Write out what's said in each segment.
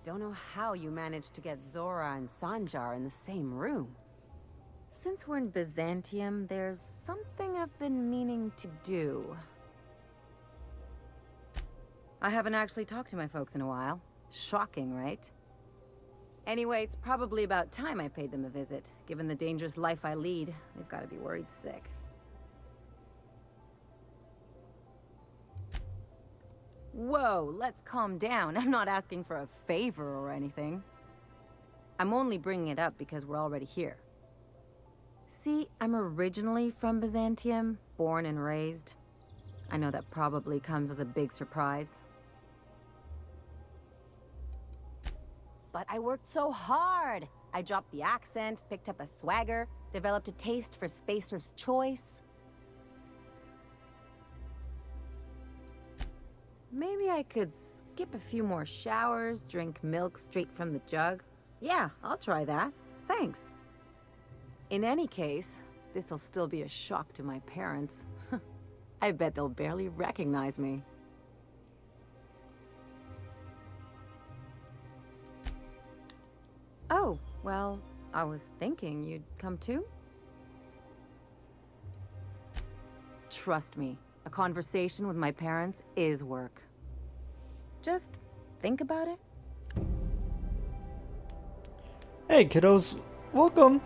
Don't know how you managed to get Zora and Sanjar in the same room. Since we're in Byzantium, there's something I've been meaning to do. I haven't actually talked to my folks in a while. Shocking, right? Anyway, it's probably about time I paid them a visit. Given the dangerous life I lead, they've got to be worried sick. Whoa, let's calm down. I'm not asking for a favor or anything. I'm only bringing it up because we're already here. See, I'm originally from Byzantium, born and raised. I know that probably comes as a big surprise. But I worked so hard! I dropped the accent, picked up a swagger, developed a taste for Spacer's Choice. Maybe I could skip a few more showers, drink milk straight from the jug. Yeah, I'll try that. Thanks. In any case, this'll still be a shock to my parents. I bet they'll barely recognize me. Oh, well, I was thinking you'd come too? Trust me, a conversation with my parents is work. Just think about it. Hey kiddos, welcome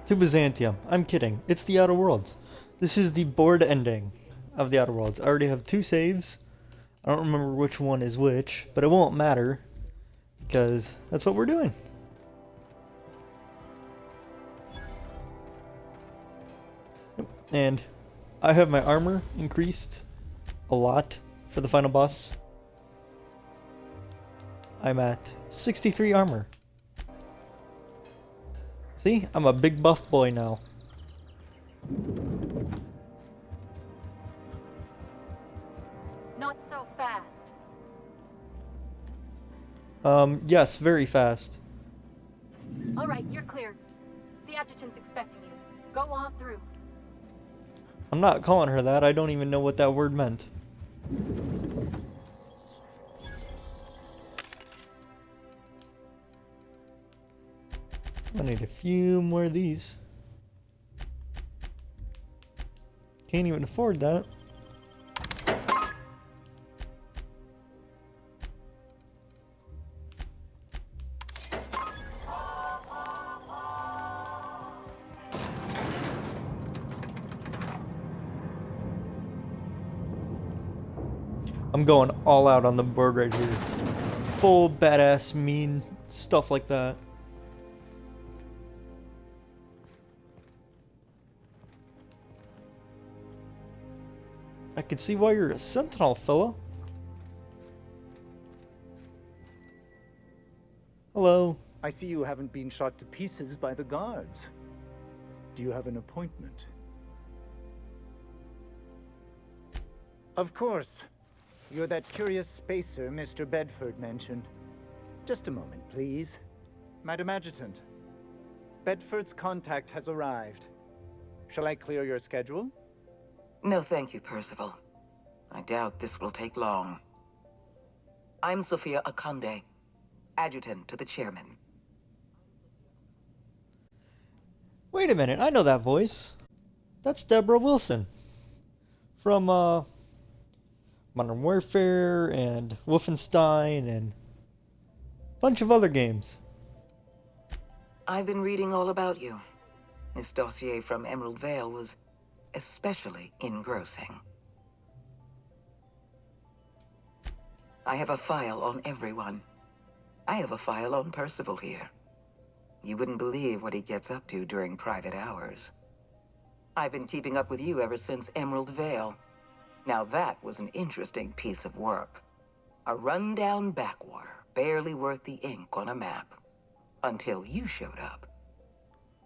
to Byzantium. I'm kidding, it's the Outer Worlds. This is the board ending of the Outer Worlds. I already have 2 saves. I don't remember which one is which, but it won't matter because that's what we're doing. Yep. And I have my armor increased a lot for the final boss. I'm at 63 armor. See, I'm a big buff boy now. Not so fast. Yes, very fast. All right, you're clear. The adjutant's expecting you. Go on through. I'm not calling her that. I don't even know what that word meant. I need a few more of these. Can't even afford that. I'm going all out on the board right here. Full badass mean stuff like that. I can see why you're a sentinel, fella. Hello. I see you haven't been shot to pieces by the guards. Do you have an appointment? Of course. You're that curious spacer Mr. Bedford mentioned. Just a moment, please. Madam Adjutant, Bedford's contact has arrived. Shall I clear your schedule? No, thank you, Percival. I doubt this will take long. I'm Sophia Akande, adjutant to the chairman. Wait a minute, I know that voice. That's Deborah Wilson. From, Modern Warfare and Wolfenstein and a bunch of other games. I've been reading all about you. This dossier from Emerald Vale was especially engrossing. I have a file on everyone. I have a file on Percival here. You wouldn't believe what he gets up to during private hours. I've been keeping up with you ever since Emerald Vale. Now that was an interesting piece of work. A rundown backwater, barely worth the ink on a map. Until you showed up.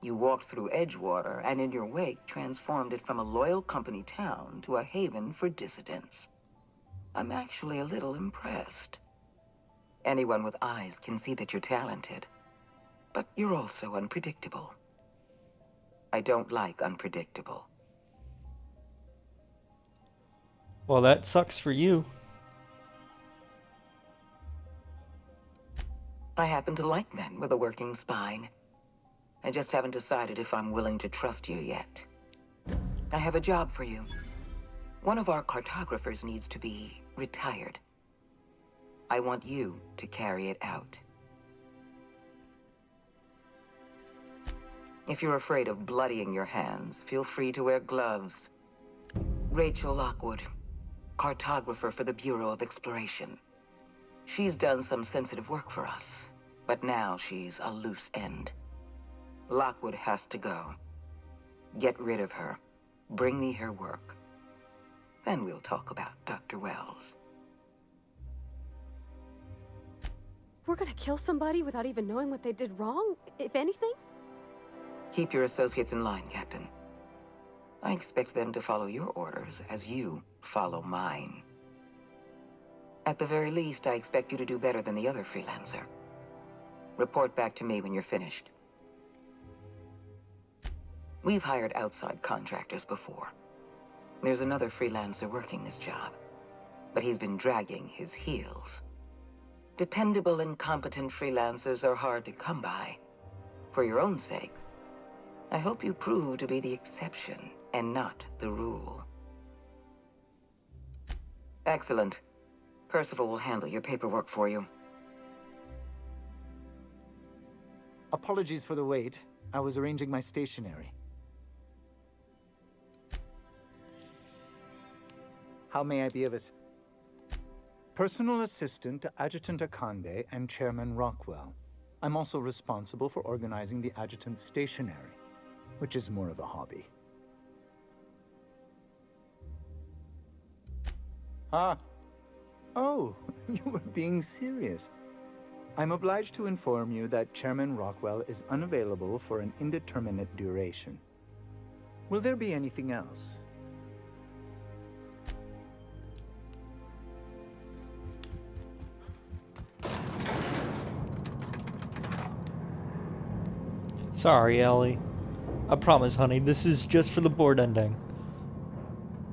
You walked through Edgewater and in your wake transformed it from a loyal company town to a haven for dissidents. I'm actually a little impressed. Anyone with eyes can see that you're talented. But you're also unpredictable. I don't like unpredictable. Well, that sucks for you. I happen to like men with a working spine. I just haven't decided if I'm willing to trust you yet. I have a job for you. One of our cartographers needs to be retired. I want you to carry it out. If you're afraid of bloodying your hands, feel free to wear gloves. Rachel Lockwood, cartographer for the Bureau of Exploration. She's done some sensitive work for us, but now she's a loose end. Lockwood has to go. Get rid of her. Bring me her work. Then we'll talk about Dr. Wells. We're gonna kill somebody without even knowing what they did wrong, if anything? Keep your associates in line, Captain. I expect them to follow your orders as you follow mine. At the very least, I expect you to do better than the other freelancer. Report back to me when you're finished. We've hired outside contractors before. There's another freelancer working this job, but he's been dragging his heels. Dependable and competent freelancers are hard to come by. For your own sake, I hope you prove to be the exception and not the rule. Excellent. Percival will handle your paperwork for you. Apologies for the wait. I was arranging my stationery. How may I be of Personal assistant to Adjutant Akande and Chairman Rockwell. I'm also responsible for organizing the adjutant's stationery, which is more of a hobby. Ah. Oh, you were being serious. I'm obliged to inform you that Chairman Rockwell is unavailable for an indeterminate duration. Will there be anything else? Sorry, Ellie. I promise, honey, this is just for the board ending.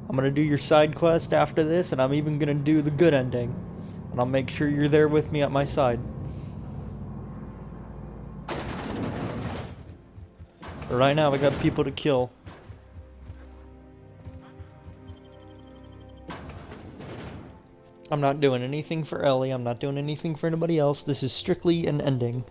I'm gonna do your side quest after this, and I'm even gonna do the good ending. And I'll make sure you're there with me at my side. But right now, we got people to kill. I'm not doing anything for Ellie. I'm not doing anything for anybody else. This is strictly an ending.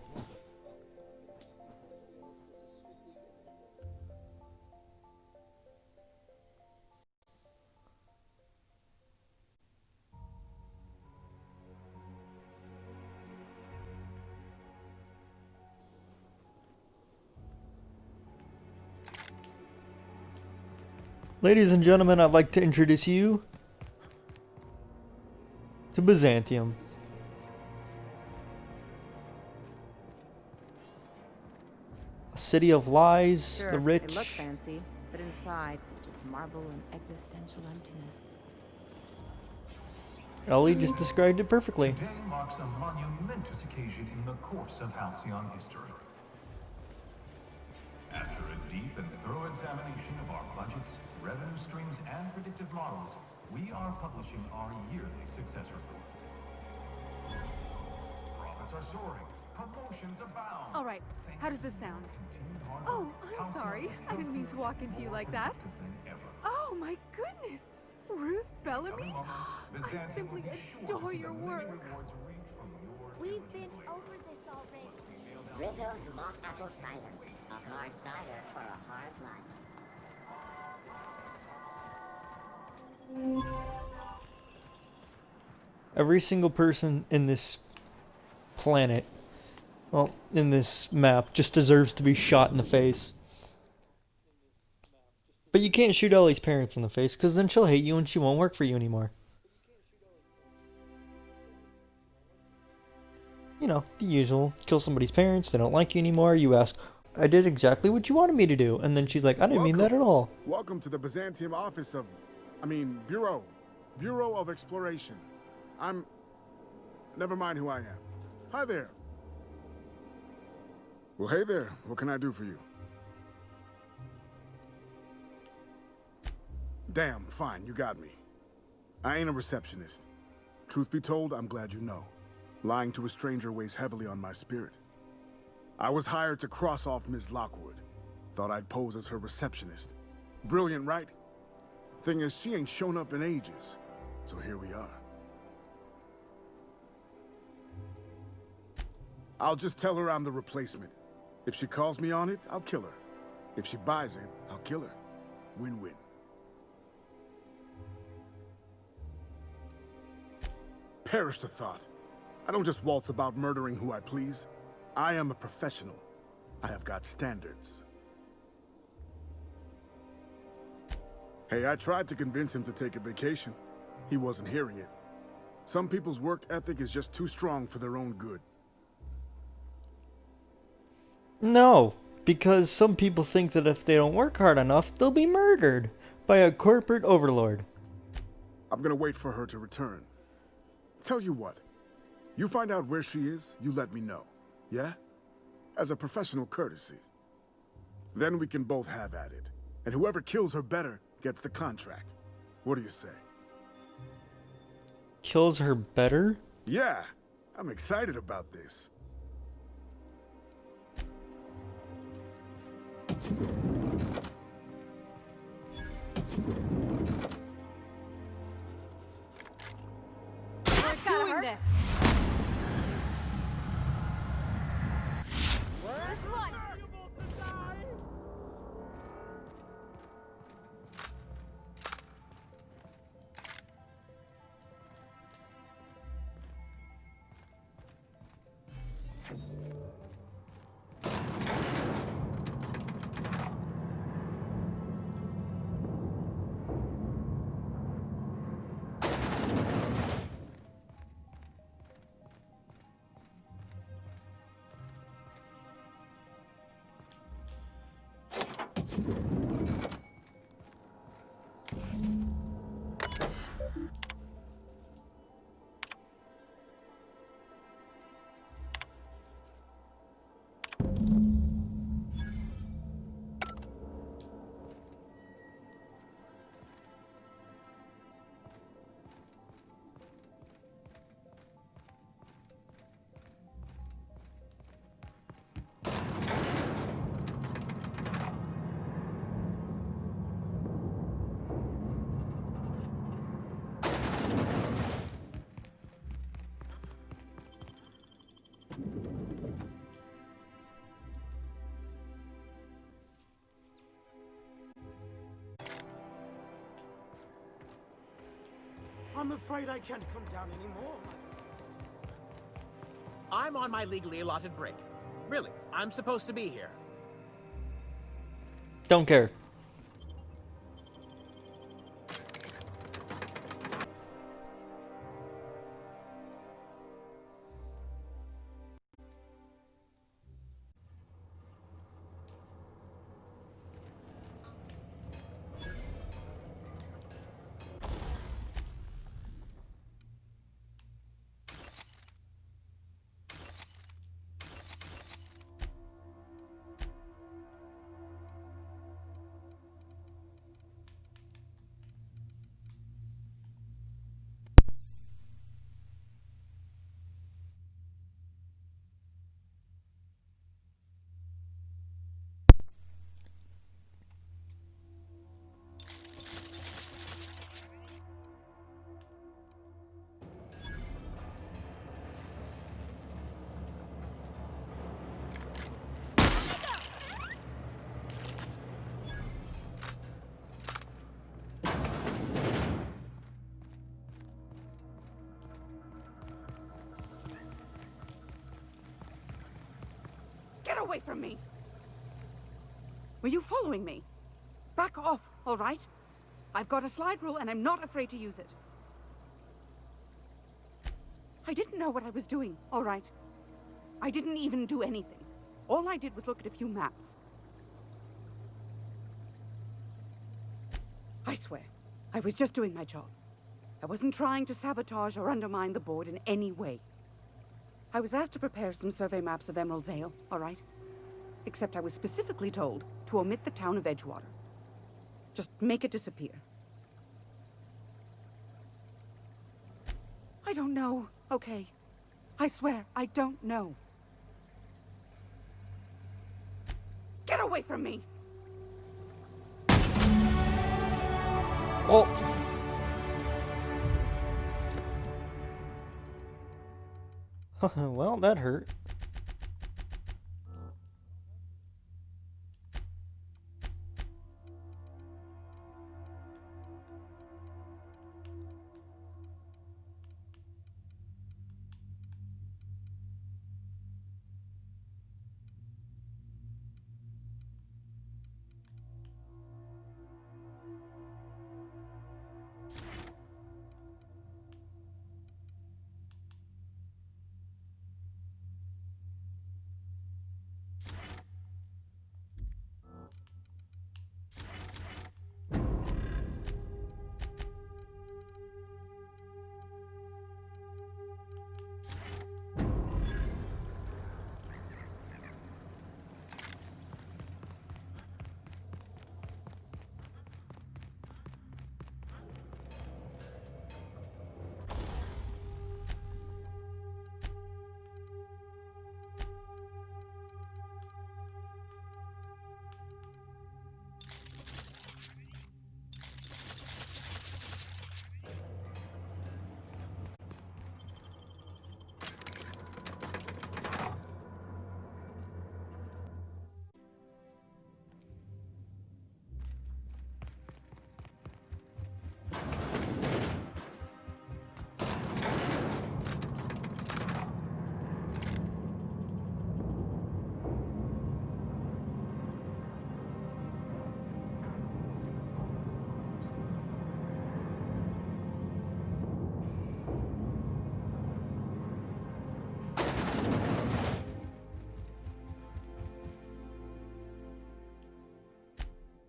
Ladies and gentlemen, I'd like to introduce you to Byzantium. A city of lies, Sure, the rich. It looked fancy, but inside, just marble and existential emptiness. Ellie just described it perfectly. Today marks a monumentous occasion in the course of Halcyon history. After a deep and thorough examination of our budgets, revenue streams, and predictive models, we are publishing our yearly success report. Profits are soaring. Promotions abound. All right, how does this sound? Oh, I'm sorry. I didn't mean to walk into you like that. Oh my goodness! Ruth Bellamy? I simply adore your work. We've been over this already. Rizzo's mock apple cider. A hard cider for a hard life. Every single person in this planet, well, in this map, just deserves to be shot in the face. But you can't shoot Ellie's parents in the face, because then she'll hate you and she won't work for you anymore. You know, the usual. Kill somebody's parents, they don't like you anymore, you ask, I did exactly what you wanted me to do. And then she's like, I didn't mean that at all. Welcome to the Byzantium office of, Bureau of Exploration. Never mind who I am. Hi there. Well, hey there. What can I do for you? Damn, fine, you got me. I ain't a receptionist. Truth be told, I'm glad you know. Lying to a stranger weighs heavily on my spirit. I was hired to cross off Miss Lockwood. Thought I'd pose as her receptionist. Brilliant, right? Thing is, she ain't shown up in ages. So here we are. I'll just tell her I'm the replacement. If she calls me on it, I'll kill her. If she buys it, I'll kill her. Win-win. Perish the thought. I don't just waltz about murdering who I please. I am a professional. I have got standards. Hey, I tried to convince him to take a vacation. He wasn't hearing it. Some people's work ethic is just too strong for their own good. No, because some people think that if they don't work hard enough, they'll be murdered by a corporate overlord. I'm gonna wait for her to return. Tell you what, you find out where she is, you let me know, yeah? As a professional courtesy. Then we can both have at it. And whoever kills her better gets the contract. What do you say? Kills her better? Yeah, I'm excited about this. We're doing this. I'm afraid I can't come down anymore. I'm on my legally allotted break. Really, I'm supposed to be here. Don't care. Get away from me! Were you following me? Back off, all right? I've got a slide rule and I'm not afraid to use it. I didn't know what I was doing, all right? I didn't even do anything. All I did was look at a few maps. I swear, I was just doing my job. I wasn't trying to sabotage or undermine the board in any way. I was asked to prepare some survey maps of Emerald Vale, all right? Except I was specifically told to omit the town of Edgewater. Just make it disappear. I don't know, okay. I swear, I don't know. Get away from me! Oh! Well, that hurt.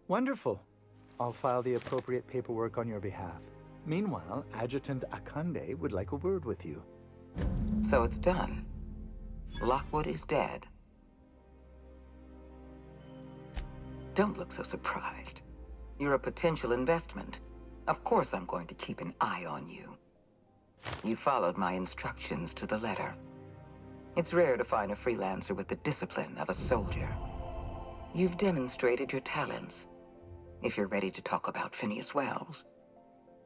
Wonderful. I'll file the appropriate paperwork on your behalf. Meanwhile, Adjutant Akande would like a word with you. So it's done. Lockwood is dead. Don't look so surprised. You're a potential investment. Of course I'm going to keep an eye on you. You followed my instructions to the letter. It's rare to find a freelancer with the discipline of a soldier. You've demonstrated your talents. If you're ready to talk about Phineas Wells,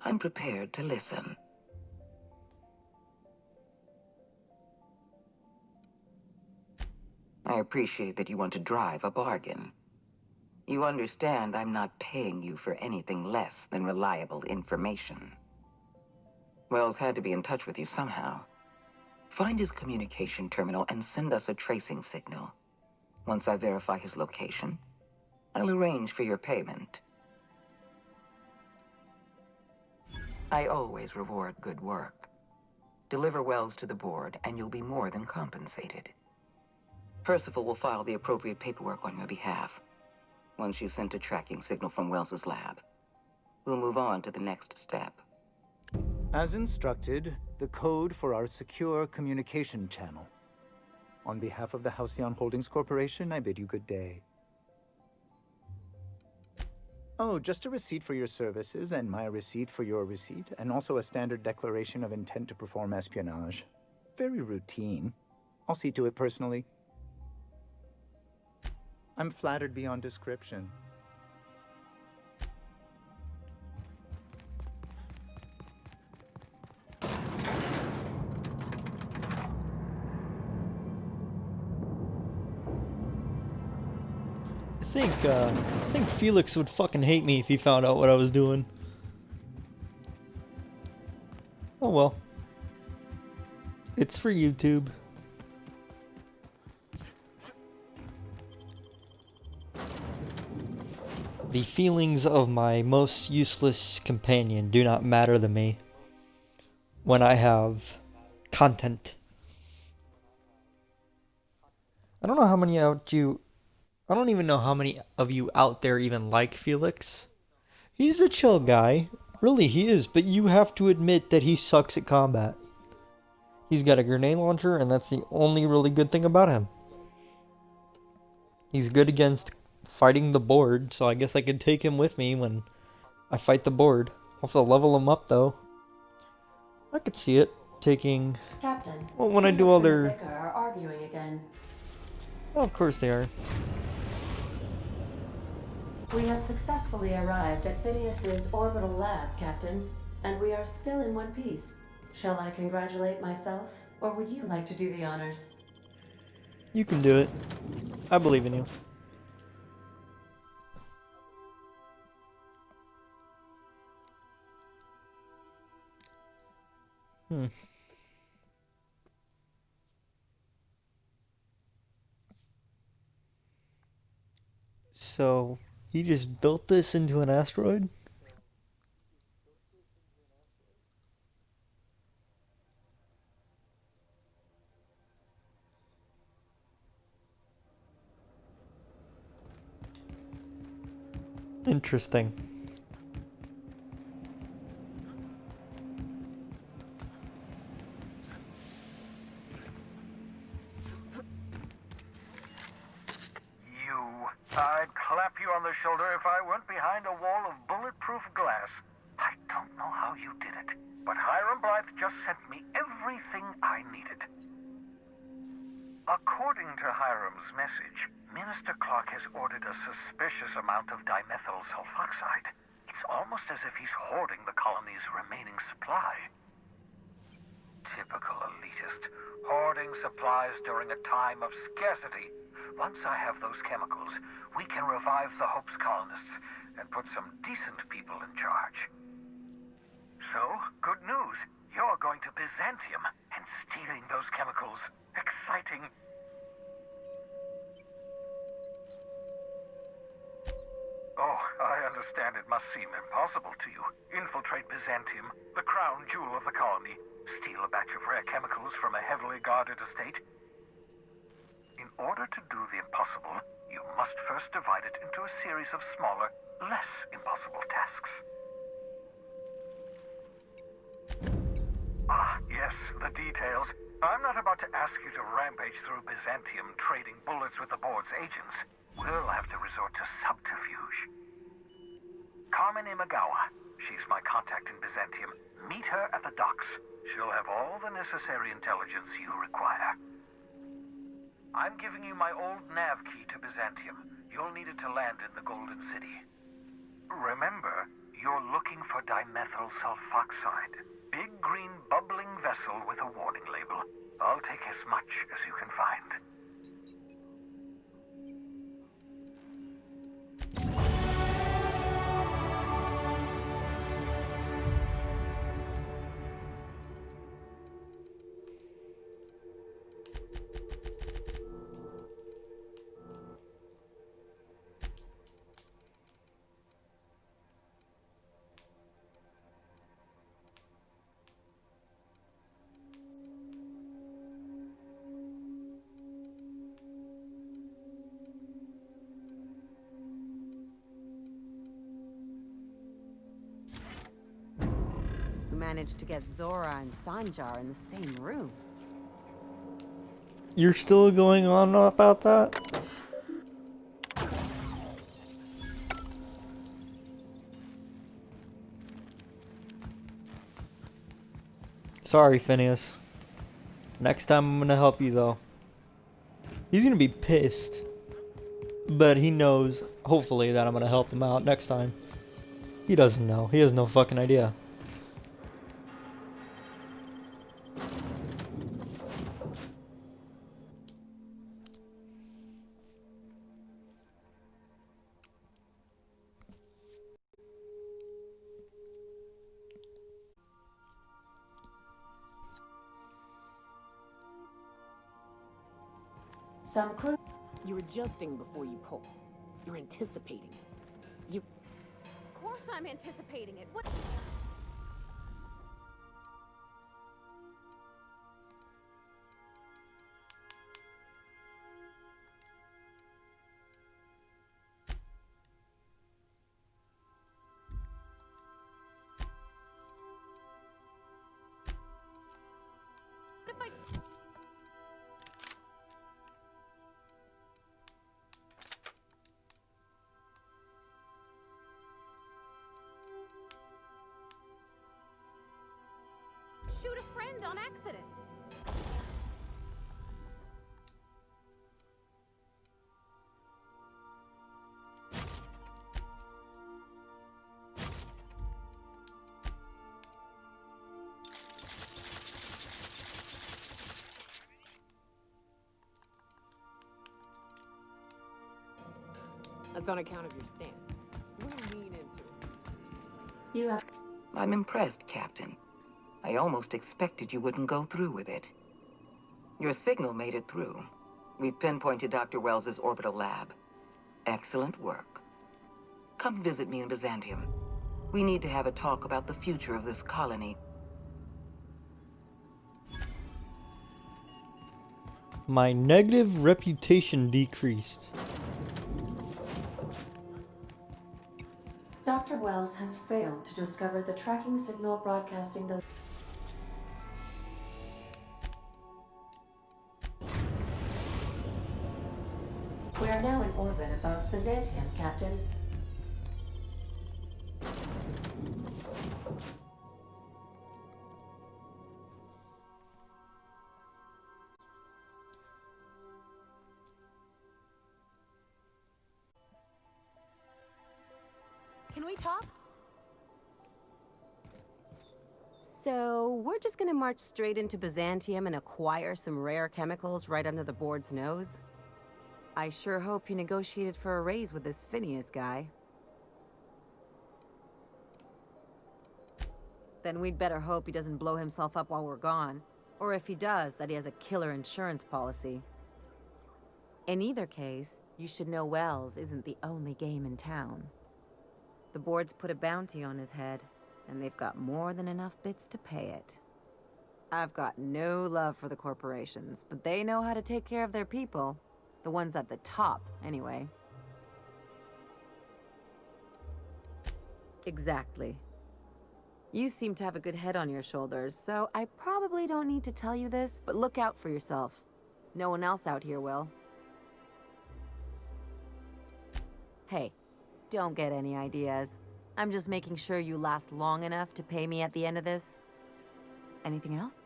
I'm prepared to listen. I appreciate that you want to drive a bargain. You understand I'm not paying you for anything less than reliable information. Wells had to be in touch with you somehow. Find his communication terminal and send us a tracing signal. Once I verify his location, I'll arrange for your payment. I always reward good work. Deliver Wells to the board, and you'll be more than compensated. Percival will file the appropriate paperwork on your behalf. Once you've sent a tracking signal from Wells's lab, we'll move on to the next step. As instructed, the code for our secure communication channel. On behalf of the Halcyon Holdings Corporation, I bid you good day. Oh, just a receipt for your services and my receipt for your receipt, and also a standard declaration of intent to perform espionage. Very routine. I'll see to it personally. I'm flattered beyond description. I think Felix would fucking hate me if he found out what I was doing. Oh well. It's for YouTube. The feelings of my most useless companion do not matter to me when I have content. I don't know how many I don't even know how many of you out there even like Felix. He's a chill guy. Really, he is, but you have to admit that he sucks at combat. He's got a grenade launcher, and that's the only really good thing about him. He's good against fighting the board, so I guess I could take him with me when I fight the board. I'll have to level him up, though. I could see it. taking... Captain, Well, when I do Felix all and the their... vicar are arguing again. Well, of course they are. We have successfully arrived at Phineas's orbital lab, Captain, and we are still in one piece. Shall I congratulate myself, or would you like to do the honors? You can do it. I believe in you. So, he just built this into an asteroid? Interesting. I'd clap you on the shoulder if I weren't behind a wall of bulletproof glass. I don't know how you did it, but Hiram Blythe just sent me everything I needed. According to Hiram's message, Minister Clark has ordered a suspicious amount of dimethyl sulfoxide. It's almost as if he's hoarding the colony's remaining supply. Typical elitist, hoarding supplies during a time of scarcity. Once I have those chemicals, we can revive the Hope's colonists and put some decent people in charge. So, good news. You're going to Byzantium and stealing those chemicals. Exciting. Oh, I understand it must seem impossible to you. Infiltrate Byzantium, the crown jewel of the colony. Steal a batch of rare chemicals from a heavily guarded estate. In order to do the impossible, you must first divide it into a series of smaller, less impossible tasks. Ah, yes, the details. I'm not about to ask you to rampage through Byzantium trading bullets with the board's agents. We'll have to resort to subterfuge. Carmen Imagawa. She's my contact in Byzantium. Meet her at the docks. She'll have all the necessary intelligence you require. I'm giving you my old nav key to Byzantium. You'll need it to land in the Golden City. Remember, you're looking for dimethyl sulfoxide. Big green bubbling vessel with a warning label. I'll take as much as you can find. Who managed to get Zora and Sanjar in the same room? You're still going on about that? Sorry, Phineas. Next time I'm gonna help you, though. He's gonna be pissed. But he knows, hopefully, that I'm gonna help him out next time. He doesn't know. He has no fucking idea. Some crew. You're adjusting before you pull. You're anticipating. Of course I'm anticipating it. What? What if I... shoot a friend on accident. That's on account of your stance. You want to lean into it. You have... I'm impressed, Captain. I almost expected you wouldn't go through with it. Your signal made it through. We've pinpointed Dr. Wells's orbital lab. Excellent work. Come visit me in Byzantium. We need to have a talk about the future of this colony. My negative reputation decreased. Dr. Wells has failed to discover the tracking signal broadcasting the... We are now in orbit above Byzantium, Captain. Can we talk? So, we're just gonna march straight into Byzantium and acquire some rare chemicals right under the board's nose? I sure hope you negotiated for a raise with this Phineas guy. Then we'd better hope he doesn't blow himself up while we're gone. Or if he does, that he has a killer insurance policy. In either case, you should know Wells isn't the only game in town. The board's put a bounty on his head, and they've got more than enough bits to pay it. I've got no love for the corporations, but they know how to take care of their people. The ones at the top, anyway. Exactly. You seem to have a good head on your shoulders, so I probably don't need to tell you this, but look out for yourself. No one else out here will. Hey, don't get any ideas. I'm just making sure you last long enough to pay me at the end of this. Anything else?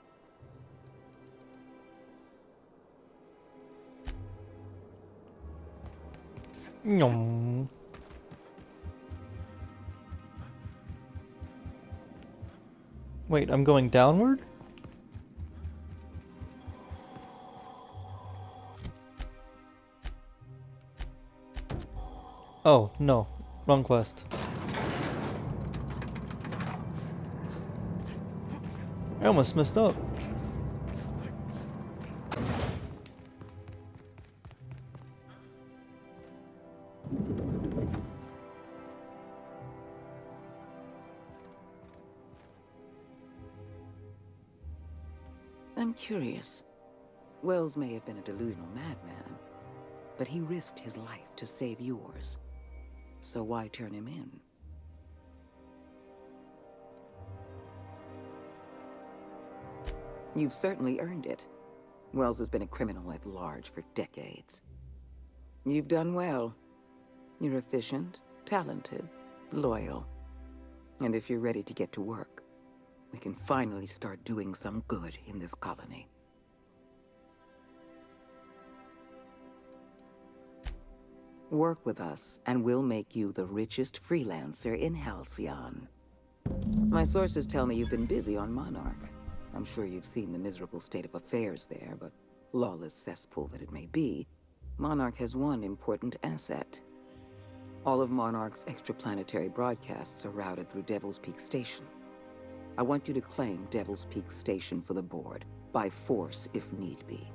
No. Wait, I'm going downward? Oh, no. Wrong quest. I almost messed up. I'm curious. Wells may have been a delusional madman, but he risked his life to save yours. So why turn him in? You've certainly earned it. Wells has been a criminal at large for decades. You've done well. You're efficient, talented, loyal. And if you're ready to get to work, we can finally start doing some good in this colony. Work with us, and we'll make you the richest freelancer in Halcyon. My sources tell me you've been busy on Monarch. I'm sure you've seen the miserable state of affairs there, but lawless cesspool that it may be, Monarch has one important asset. All of Monarch's extraplanetary broadcasts are routed through Devil's Peak Station. I want you to claim Devil's Peak Station for the board, by force if need be.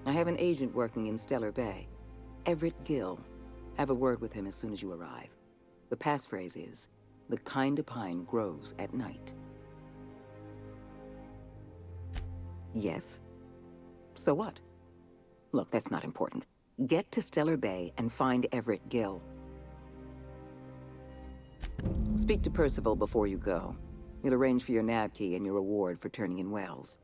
I have an agent working in Stellar Bay. Everett Gill. Have a word with him as soon as you arrive. The passphrase is, "The kind of pine grows at night." Yes? So what? Look, that's not important. Get to Stellar Bay and find Everett Gill. Speak to Percival before you go. He'll arrange for your nav key and your reward for turning in Wells.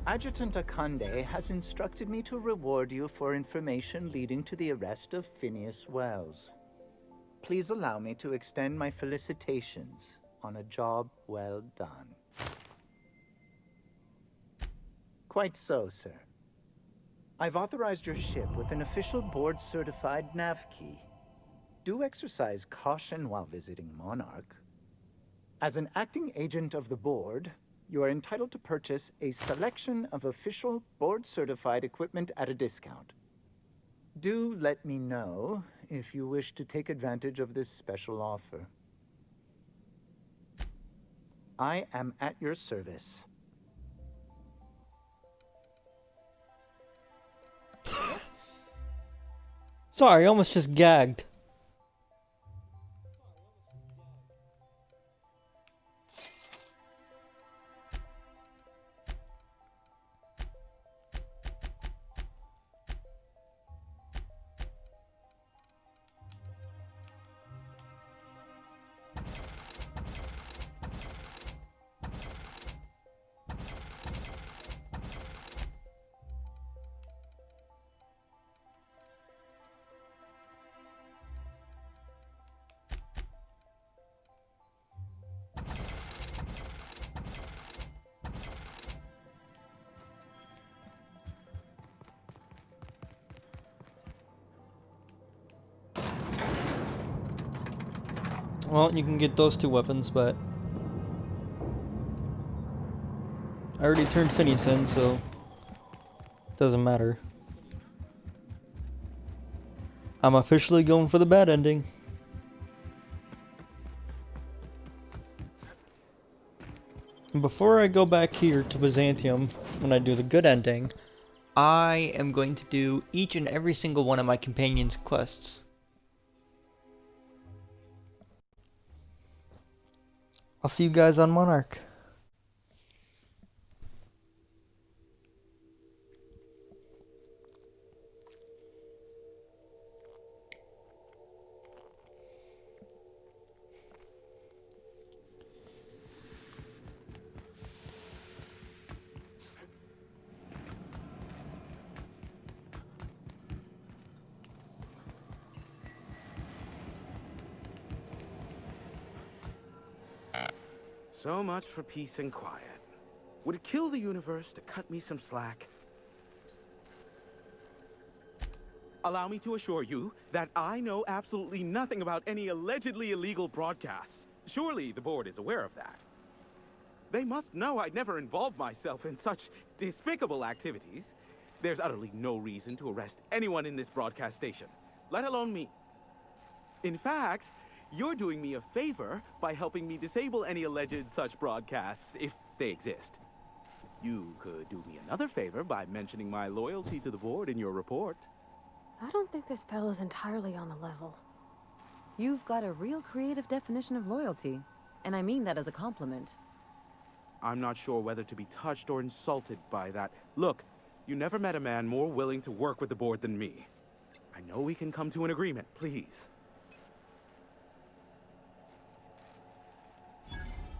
Adjutant Akande has instructed me to reward you for information leading to the arrest of Phineas Wells. please allow me to extend my felicitations on a job well done. Quite so, sir. I've authorized your ship with an official board-certified nav key. Do exercise caution while visiting Monarch. As an acting agent of the board, you are entitled to purchase a selection of official board-certified equipment at a discount. Do let me know if you wish to take advantage of this special offer. I am at your service. Sorry, I almost just gagged. Well, you can get those two weapons, but I already turned Phineas in, so it doesn't matter. I'm officially going for the bad ending. And before I go back here to Byzantium, when I do the good ending, I am going to do each and every single one of my companions' quests. I'll see you guys on Monarch. So much for peace and quiet. Would it kill the universe to cut me some slack? Allow me to assure you that I know absolutely nothing about any allegedly illegal broadcasts. Surely the board is aware of that. They must know I'd never involved myself in such despicable activities. There's utterly no reason to arrest anyone in this broadcast station, let alone me. In fact, you're doing me a favor by helping me disable any alleged such broadcasts, if they exist. You could do me another favor by mentioning my loyalty to the board in your report. I don't think this fellow's entirely on the level. You've got a real creative definition of loyalty, and I mean that as a compliment. I'm not sure whether to be touched or insulted by that. Look, you never met a man more willing to work with the board than me. I know we can come to an agreement, please.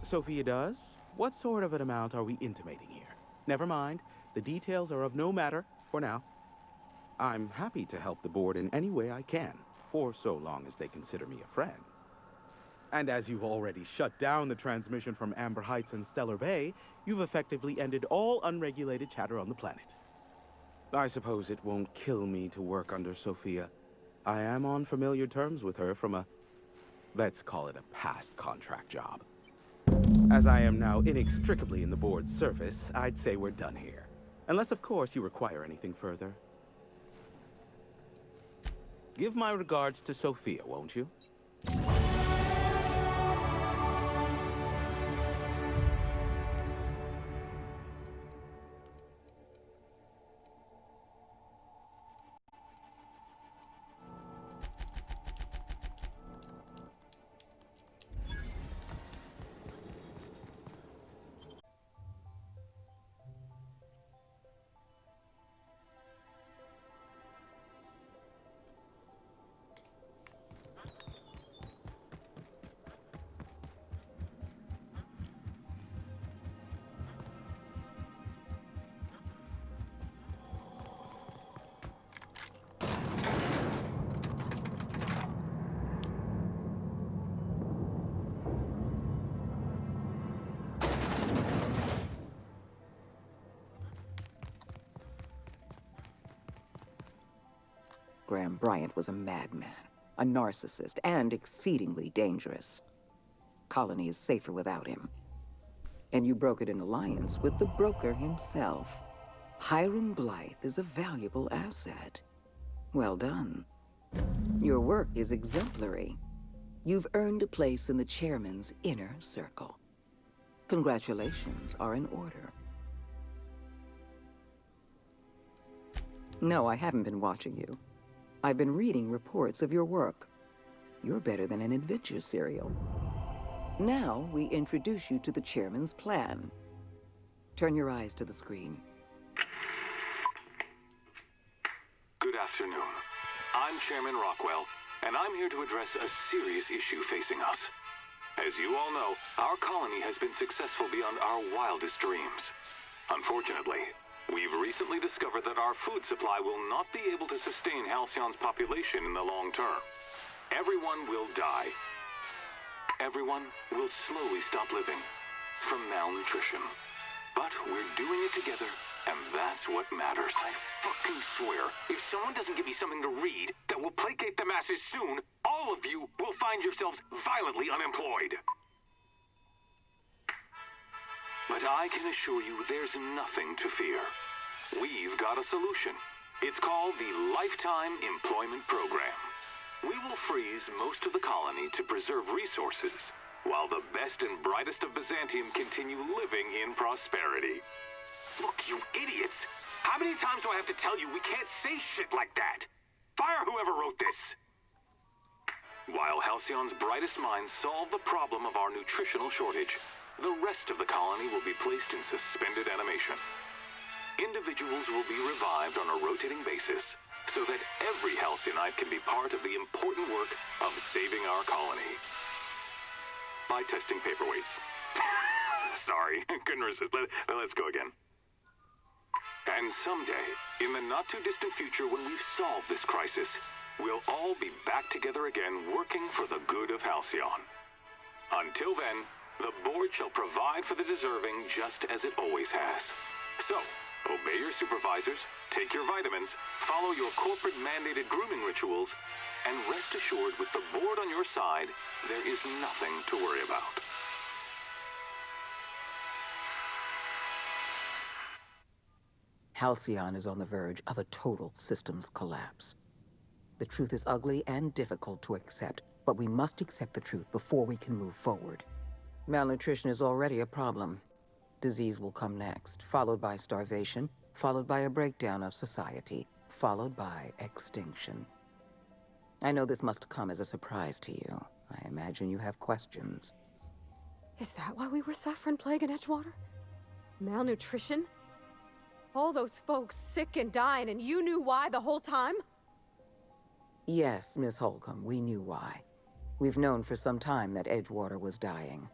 Sophia does? What sort of an amount are we intimating here? Never mind. The details are of no matter for now. I'm happy to help the board in any way I can, for so long as they consider me a friend. And as you've already shut down the transmission from Amber Heights and Stellar Bay, you've effectively ended all unregulated chatter on the planet. I suppose it won't kill me to work under Sophia. I am on familiar terms with her from a, let's call it a past contract job. As I am now inextricably in the board's service, I'd say we're done here. Unless, of course, you require anything further. Give my regards to Sophia, won't you? Graham Bryant was a madman, a narcissist, and exceedingly dangerous. Colony is safer without him. And you brokered an alliance with the broker himself. Hiram Blythe is a valuable asset. Well done. Your work is exemplary. You've earned a place in the chairman's inner circle. Congratulations are in order. No, I haven't been watching you. I've been reading reports of your work. You're better than an adventure serial. Now, we introduce you to the chairman's plan. Turn your eyes to the screen. Good afternoon. I'm Chairman Rockwell, and I'm here to address a serious issue facing us. As you all know, our colony has been successful beyond our wildest dreams. Unfortunately, we've recently discovered that our food supply will not be able to sustain Halcyon's population in the long term. Everyone will die. Everyone will slowly stop living from malnutrition. But we're doing it together, and that's what matters. I fucking swear, if someone doesn't give me something to read that will placate the masses soon, all of you will find yourselves violently unemployed. But I can assure you there's nothing to fear. We've got a solution. It's called the Lifetime Employment Program. We will freeze most of the colony to preserve resources, while the best and brightest of Byzantium continue living in prosperity. Look, you idiots! How many times do I have to tell you we can't say shit like that? Fire whoever wrote this! While Halcyon's brightest minds solve the problem of our nutritional shortage, the rest of the colony will be placed in suspended animation. Individuals will be revived on a rotating basis, so that every Halcyonite can be part of the important work of saving our colony. By testing paperweights. Sorry, couldn't resist. Let's go again. And someday, in the not-too-distant future when we've solved this crisis, we'll all be back together again working for the good of Halcyon. Until then, the board shall provide for the deserving just as it always has. So, obey your supervisors, take your vitamins, follow your corporate-mandated grooming rituals, and rest assured with the board on your side, there is nothing to worry about. Halcyon is on the verge of a total systems collapse. The truth is ugly and difficult to accept, but we must accept the truth before we can move forward. Malnutrition is already a problem. Disease will come next, followed by starvation, followed by a breakdown of society, followed by extinction. I know this must come as a surprise to you. I imagine you have questions. Is that why we were suffering plague in Edgewater? Malnutrition? All those folks sick and dying, and you knew why the whole time? Yes, Miss Holcomb, we knew why. We've known for some time that Edgewater was dying.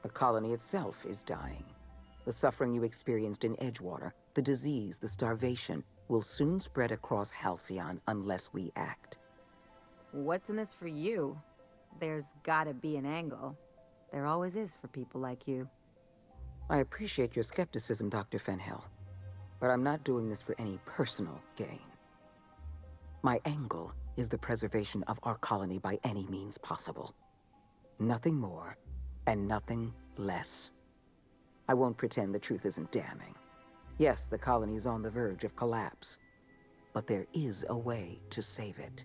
The colony itself is dying. The suffering you experienced in Edgewater, the disease, the starvation, will soon spread across Halcyon unless we act. What's in this for you? There's gotta be an angle. There always is for people like you. I appreciate your skepticism, Dr. Fenhill, but I'm not doing this for any personal gain. My angle is the preservation of our colony by any means possible. Nothing more, and nothing less. I won't pretend the truth isn't damning. Yes, the colony is on the verge of collapse, but there is a way to save it.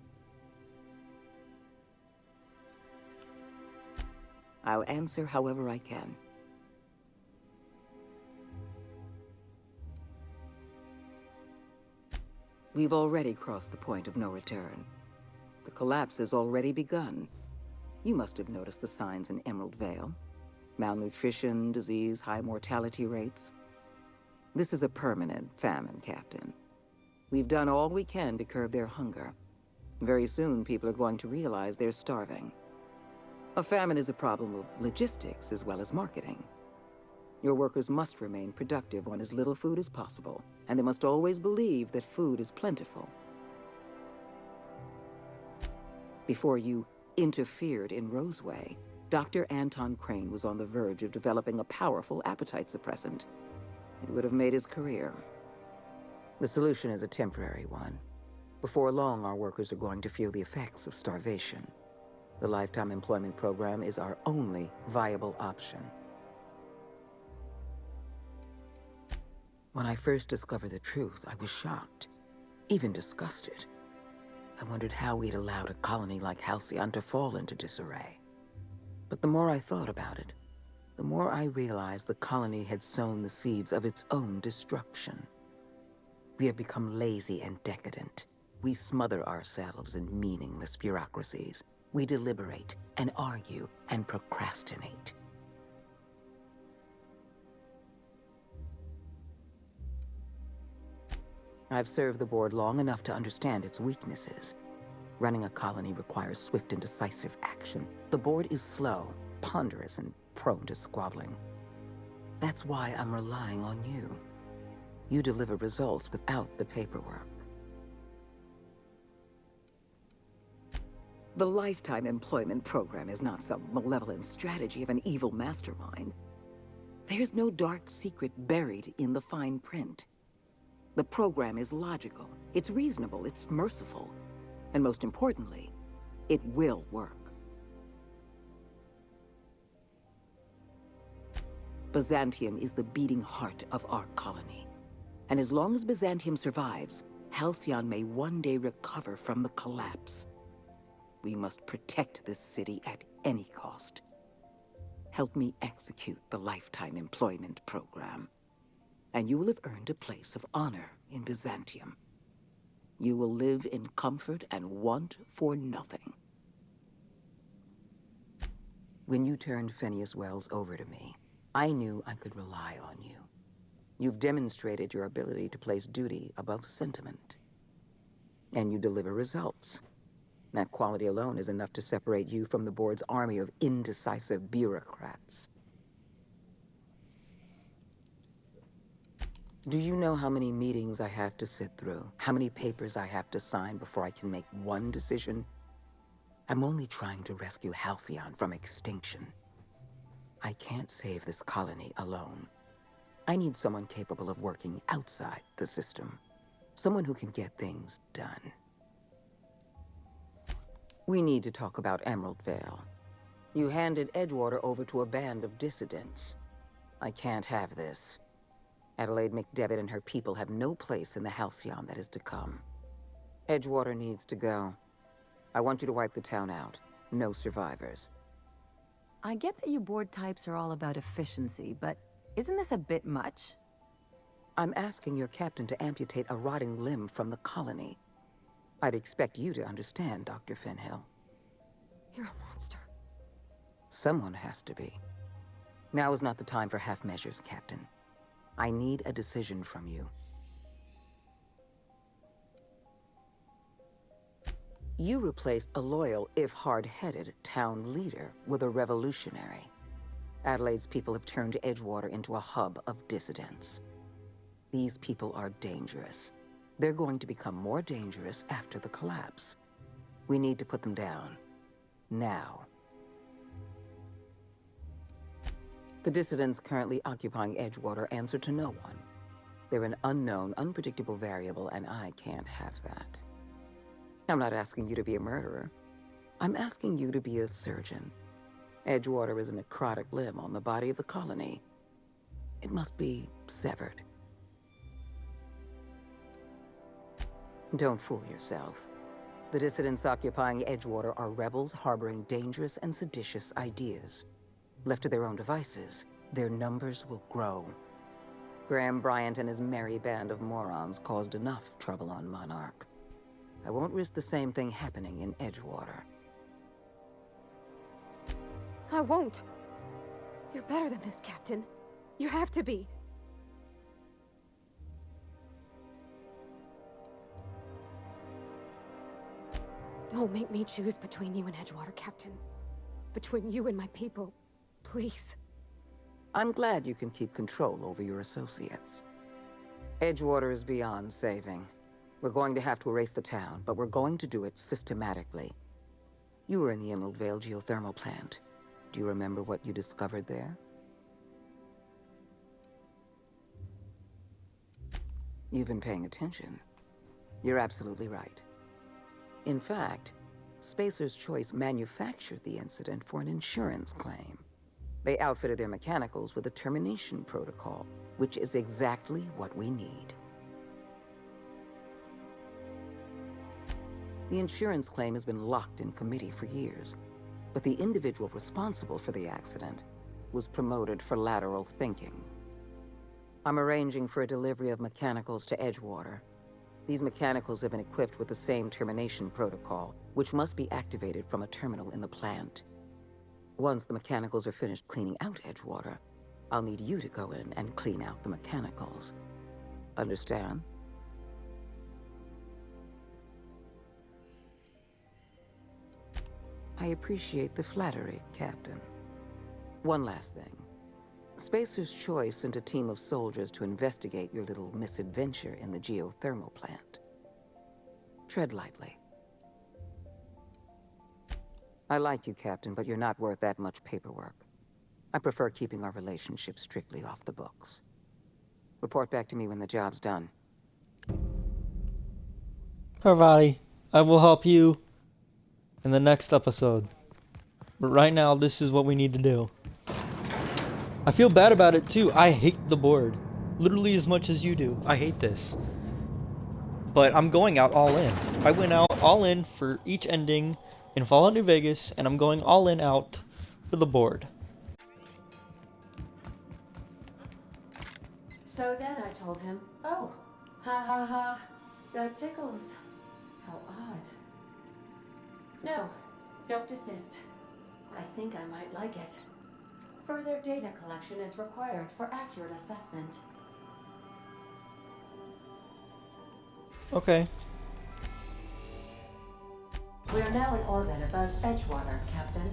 I'll answer however I can. We've already crossed the point of no return. The collapse has already begun. You must have noticed the signs in Emerald Vale. Malnutrition, disease, high mortality rates. This is a permanent famine, Captain. We've done all we can to curb their hunger. Very soon, people are going to realize they're starving. A famine is a problem of logistics as well as marketing. Your workers must remain productive on as little food as possible, and they must always believe that food is plentiful. Before you interfered in Roseway, Dr. Anton Crane was on the verge of developing a powerful appetite suppressant. It would have made his career. The solution is a temporary one. Before long, our workers are going to feel the effects of starvation. The Lifetime Employment Program is our only viable option. When I first discovered the truth, I was shocked, even disgusted. I wondered how we'd allowed a colony like Halcyon to fall into disarray. But the more I thought about it, the more I realized the colony had sown the seeds of its own destruction. We have become lazy and decadent. We smother ourselves in meaningless bureaucracies. We deliberate and argue and procrastinate. I've served the board long enough to understand its weaknesses. Running a colony requires swift and decisive action. The board is slow, ponderous, and prone to squabbling. That's why I'm relying on you. You deliver results without the paperwork. The Lifetime Employment Program is not some malevolent strategy of an evil mastermind. There's no dark secret buried in the fine print. The program is logical, it's reasonable, it's merciful, and most importantly, it will work. Byzantium is the beating heart of our colony. And as long as Byzantium survives, Halcyon may one day recover from the collapse. We must protect this city at any cost. Help me execute the Lifetime Employment Program, and you will have earned a place of honor in Byzantium. You will live in comfort and want for nothing. When you turned Phineas Wells over to me, I knew I could rely on you. You've demonstrated your ability to place duty above sentiment. And you deliver results. That quality alone is enough to separate you from the board's army of indecisive bureaucrats. Do you know how many meetings I have to sit through? How many papers I have to sign before I can make one decision? I'm only trying to rescue Halcyon from extinction. I can't save this colony alone. I need someone capable of working outside the system. Someone who can get things done. We need to talk about Emerald Vale. You handed Edgewater over to a band of dissidents. I can't have this. Adelaide McDevitt and her people have no place in the Halcyon that is to come. Edgewater needs to go. I want you to wipe the town out. No survivors. I get that you board types are all about efficiency, but isn't this a bit much? I'm asking your captain to amputate a rotting limb from the colony. I'd expect you to understand, Dr. Finhill. You're a monster. Someone has to be. Now is not the time for half measures, Captain. I need a decision from you. You replaced a loyal, if hard-headed, town leader with a revolutionary. Adelaide's people have turned Edgewater into a hub of dissidents. These people are dangerous. They're going to become more dangerous after the collapse. We need to put them down. Now. The dissidents currently occupying Edgewater answer to no one. They're an unknown, unpredictable variable, and I can't have that. I'm not asking you to be a murderer. I'm asking you to be a surgeon. Edgewater is a necrotic limb on the body of the colony. It must be severed. Don't fool yourself. The dissidents occupying Edgewater are rebels harboring dangerous and seditious ideas. Left to their own devices, their numbers will grow. Graham Bryant and his merry band of morons caused enough trouble on Monarch. I won't risk the same thing happening in Edgewater. I won't. You're better than this, Captain. You have to be. Don't make me choose between you and Edgewater, Captain. Between you and my people, please. I'm glad you can keep control over your associates. Edgewater is beyond saving. We're going to have to erase the town, but we're going to do it systematically. You were in the Emerald Vale geothermal plant. Do you remember what you discovered there? You've been paying attention. You're absolutely right. In fact, Spacer's Choice manufactured the incident for an insurance claim. They outfitted their mechanicals with a termination protocol, which is exactly what we need. The insurance claim has been locked in committee for years, but the individual responsible for the accident was promoted for lateral thinking. I'm arranging for a delivery of mechanicals to Edgewater. These mechanicals have been equipped with the same termination protocol, which must be activated from a terminal in the plant. Once the mechanicals are finished cleaning out Edgewater, I'll need you to go in and clean out the mechanicals. Understand? I appreciate the flattery, Captain. One last thing. Spacer's Choice sent a team of soldiers to investigate your little misadventure in the geothermal plant. Tread lightly. I like you, Captain, but you're not worth that much paperwork. I prefer keeping our relationship strictly off the books. Report back to me when the job's done. Parvati, I will help you in the next episode. But right now, this is what we need to do. I feel bad about it too. I hate the board. Literally as much as you do. I hate this. But I'm going out all in. I went out all in for each ending in Fallout New Vegas, and I'm going all in out for the board. So then I told him, oh, ha ha ha, that tickles. How odd. No, don't desist. I think I might like it. Further data collection is required for accurate assessment. Okay. We are now in orbit above Edgewater, Captain.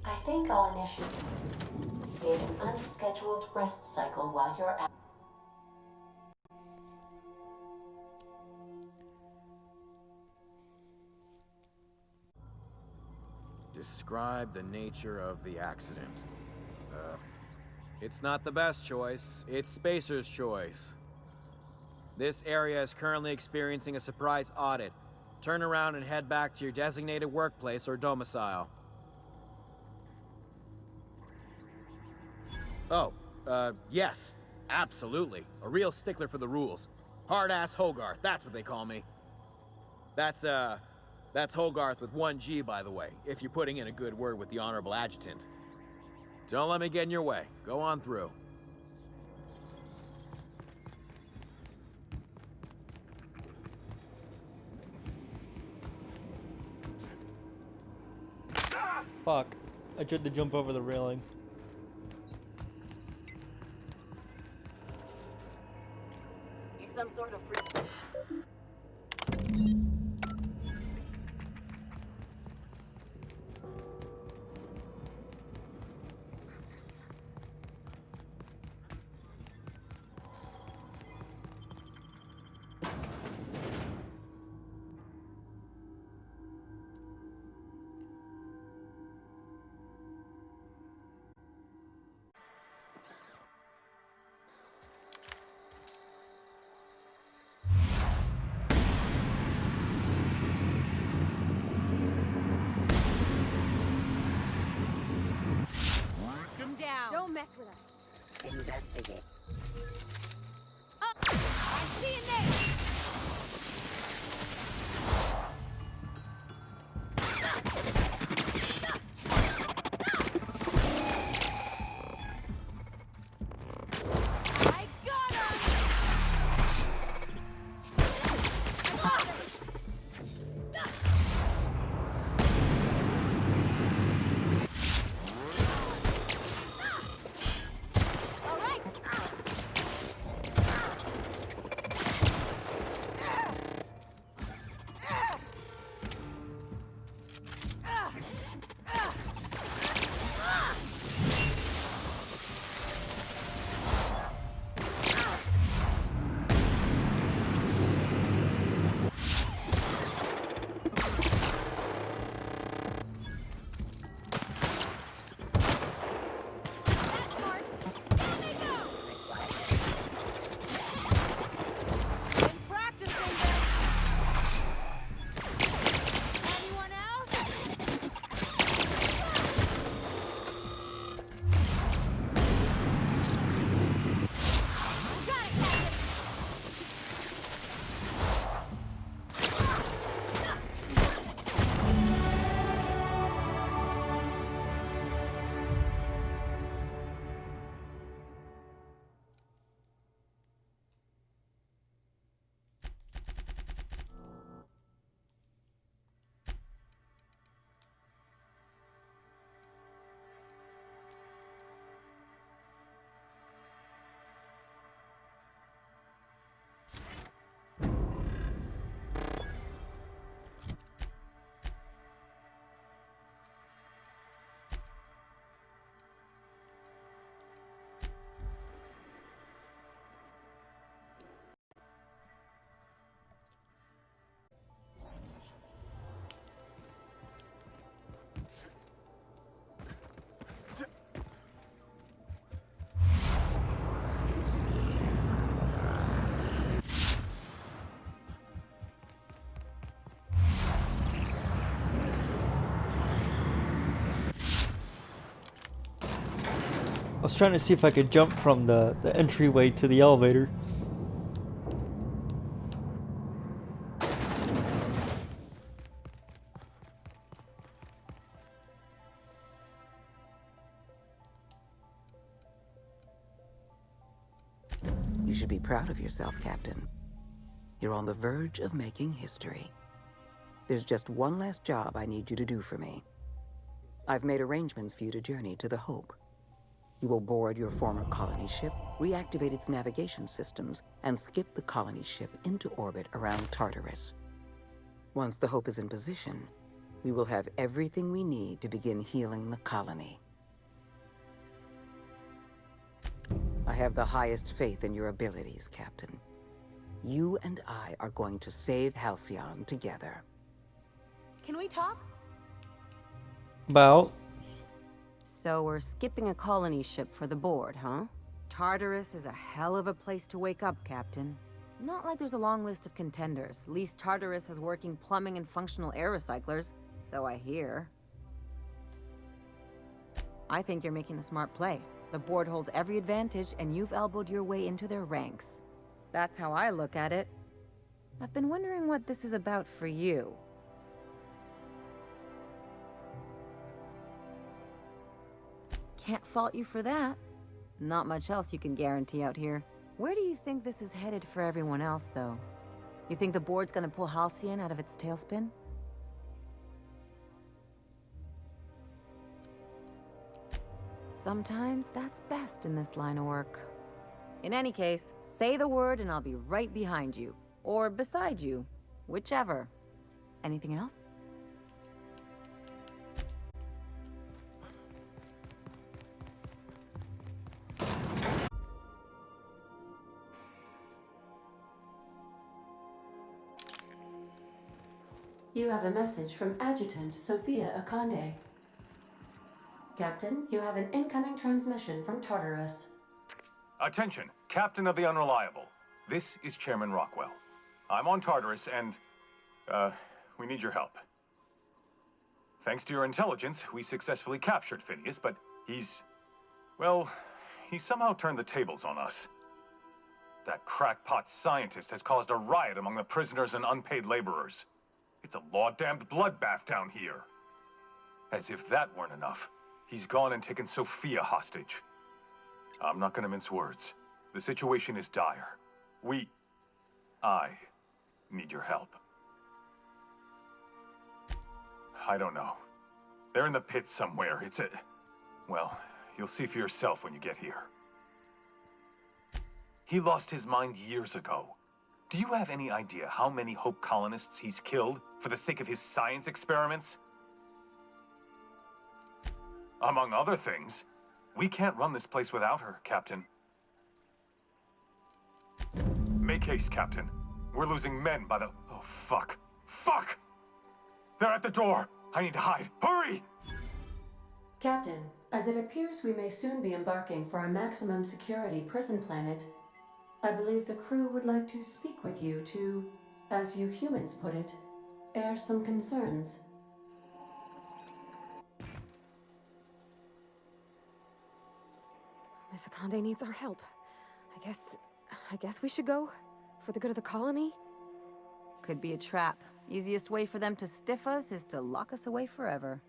I think I'll initiate an unscheduled rest cycle while you're at. Describe the nature of the accident. It's not the best choice. It's Spacer's Choice. This area is currently experiencing a surprise audit. Turn around and head back to your designated workplace or domicile. Oh, yes. Absolutely. A real stickler for the rules. Hard-ass Hogarth, that's what they call me. That's Hogarth with 1 G, by the way, if you're putting in a good word with the Honorable Adjutant. Don't let me get in your way. Go on through. Fuck. I tried to jump over the railing. You some sort of freak. Don't mess with us. Investigate. I'm seeing this! I got him! All right! was trying to see if I could jump from the entryway to the elevator. You should be proud of yourself, Captain. You're on the verge of making history. There's just one last job I need you to do for me. I've made arrangements for you to journey to the Hope. You will board your former colony ship, reactivate its navigation systems, and skip the colony ship into orbit around Tartarus. Once the Hope is in position, we will have everything we need to begin healing the colony. I have the highest faith in your abilities, Captain. You and I are going to save Halcyon together. Can we talk? About? So we're skipping a colony ship for the board, huh? Tartarus is a hell of a place to wake up, Captain. Not like there's a long list of contenders. At least Tartarus has working plumbing and functional air recyclers, so I hear. I think you're making a smart play. The board holds every advantage, and you've elbowed your way into their ranks. That's how I look at it. I've been wondering what this is about for you. Can't fault you for that. Not much else you can guarantee out here. Where do you think this is headed for everyone else, though? You think the board's gonna pull Halcyon out of its tailspin? Sometimes that's best in this line of work. In any case, say the word and I'll be right behind you. Or beside you. Whichever. Anything else? You have a message from Adjutant Sophia Akande. Captain, you have an incoming transmission from Tartarus. Attention, Captain of the Unreliable. This is Chairman Rockwell. I'm on Tartarus and, we need your help. Thanks to your intelligence, we successfully captured Phineas, but he's somehow turned the tables on us. That crackpot scientist has caused a riot among the prisoners and unpaid laborers. It's a law-damned bloodbath down here. As if that weren't enough, he's gone and taken Sophia hostage. I'm not gonna mince words. The situation is dire. I need your help. I don't know. They're in the pits somewhere. Well, you'll see for yourself when you get here. He lost his mind years ago. Do you have any idea how many Hope colonists he's killed for the sake of his science experiments? Among other things, we can't run this place without her, Captain. Make haste, Captain. We're losing men by the... Oh, fuck. Fuck! They're at the door! I need to hide. Hurry! Captain, as it appears we may soon be embarking for a maximum security prison planet, I believe the crew would like to speak with you to, as you humans put it, air some concerns. Miss Akande needs our help. I guess we should go? For the good of the colony? Could be a trap. Easiest way for them to stiff us is to lock us away forever.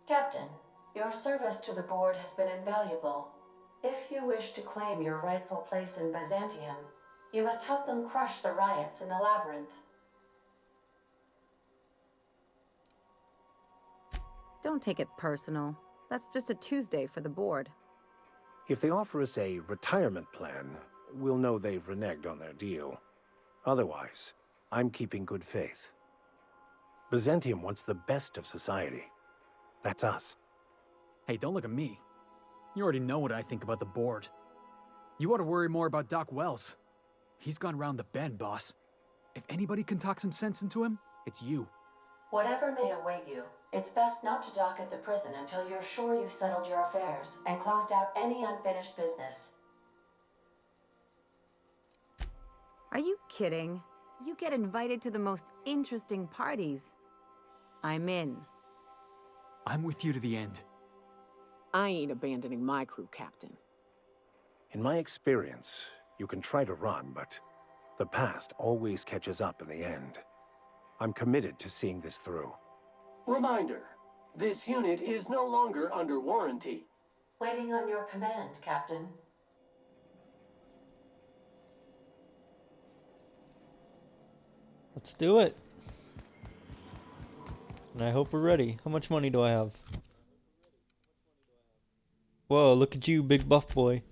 Captain, your service to the board has been invaluable. If you wish to claim your rightful place in Byzantium, you must help them crush the riots in the labyrinth. Don't take it personal. That's just a Tuesday for the board. If they offer us a retirement plan, we'll know they've reneged on their deal. Otherwise, I'm keeping good faith. Byzantium wants the best of society. That's us. Hey, don't look at me. You already know what I think about the board. You ought to worry more about Doc Wells. He's gone round the bend, boss. If anybody can talk some sense into him, it's you. Whatever may await you, it's best not to dock at the prison until you're sure you've settled your affairs and closed out any unfinished business. Are you kidding? You get invited to the most interesting parties. I'm in. I'm with you to the end. I ain't abandoning my crew, Captain. In my experience, you can try to run, but the past always catches up in the end. I'm committed to seeing this through. Reminder, this unit is no longer under warranty. Waiting on your command, Captain. Let's do it. And I hope we're ready. How much money do I have? Whoa, look at you, big buff boy.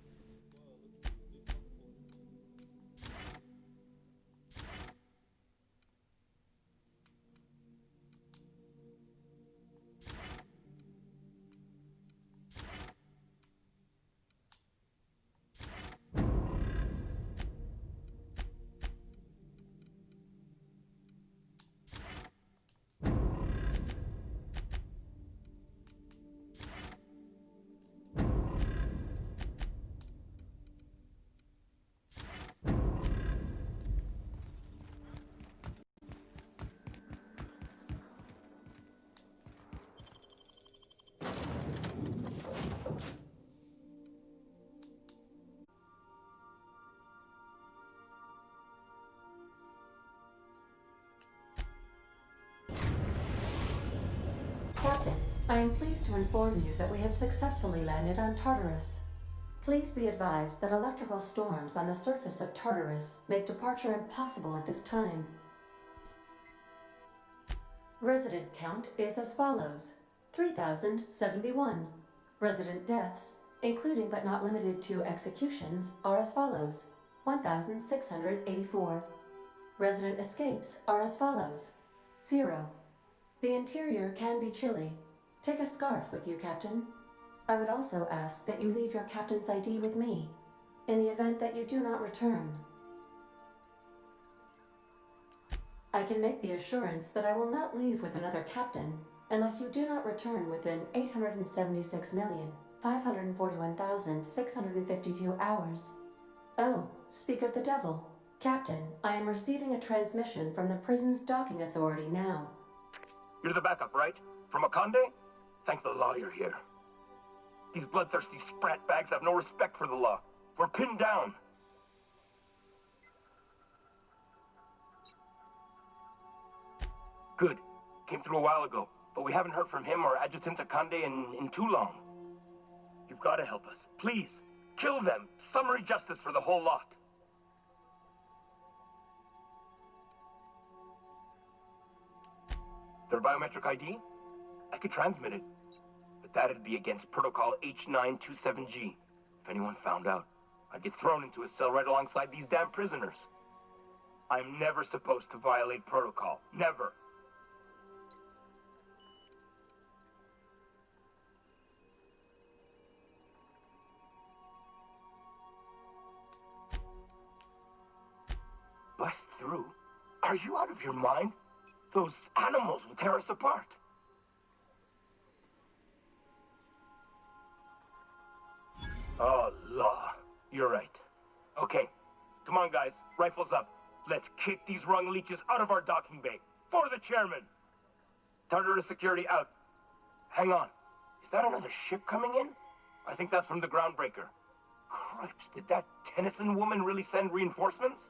Captain, I am pleased to inform you that we have successfully landed on Tartarus. Please be advised that electrical storms on the surface of Tartarus make departure impossible at this time. Resident count is as follows: 3,071. Resident deaths, including but not limited to executions, are as follows: 1,684. Resident escapes are as follows: 0. The interior can be chilly. Take a scarf with you, Captain. I would also ask that you leave your captain's ID with me, in the event that you do not return. I can make the assurance that I will not leave with another captain unless you do not return within 876,541,652 hours. Oh, speak of the devil. Captain, I am receiving a transmission from the prison's docking authority now. You're the backup, right? From Akande? Thank the law you're here. These bloodthirsty sprat bags have no respect for the law. We're pinned down. Good. Came through a while ago, but we haven't heard from him or Adjutant Akande in too long. You've got to help us. Please, kill them. Summary justice for the whole lot. Their biometric ID? I could transmit it, but that'd be against Protocol H927G. If anyone found out, I'd get thrown into a cell right alongside these damn prisoners. I'm never supposed to violate protocol. Never. Bust through? Are you out of your mind? Those animals will tear us apart. Oh, law. You're right. Okay. Come on, guys. Rifles up. Let's kick these rung leeches out of our docking bay. For the chairman! Tartarus security out. Hang on. Is that another ship coming in? I think that's from the groundbreaker. Cripes, did that Tennyson woman really send reinforcements?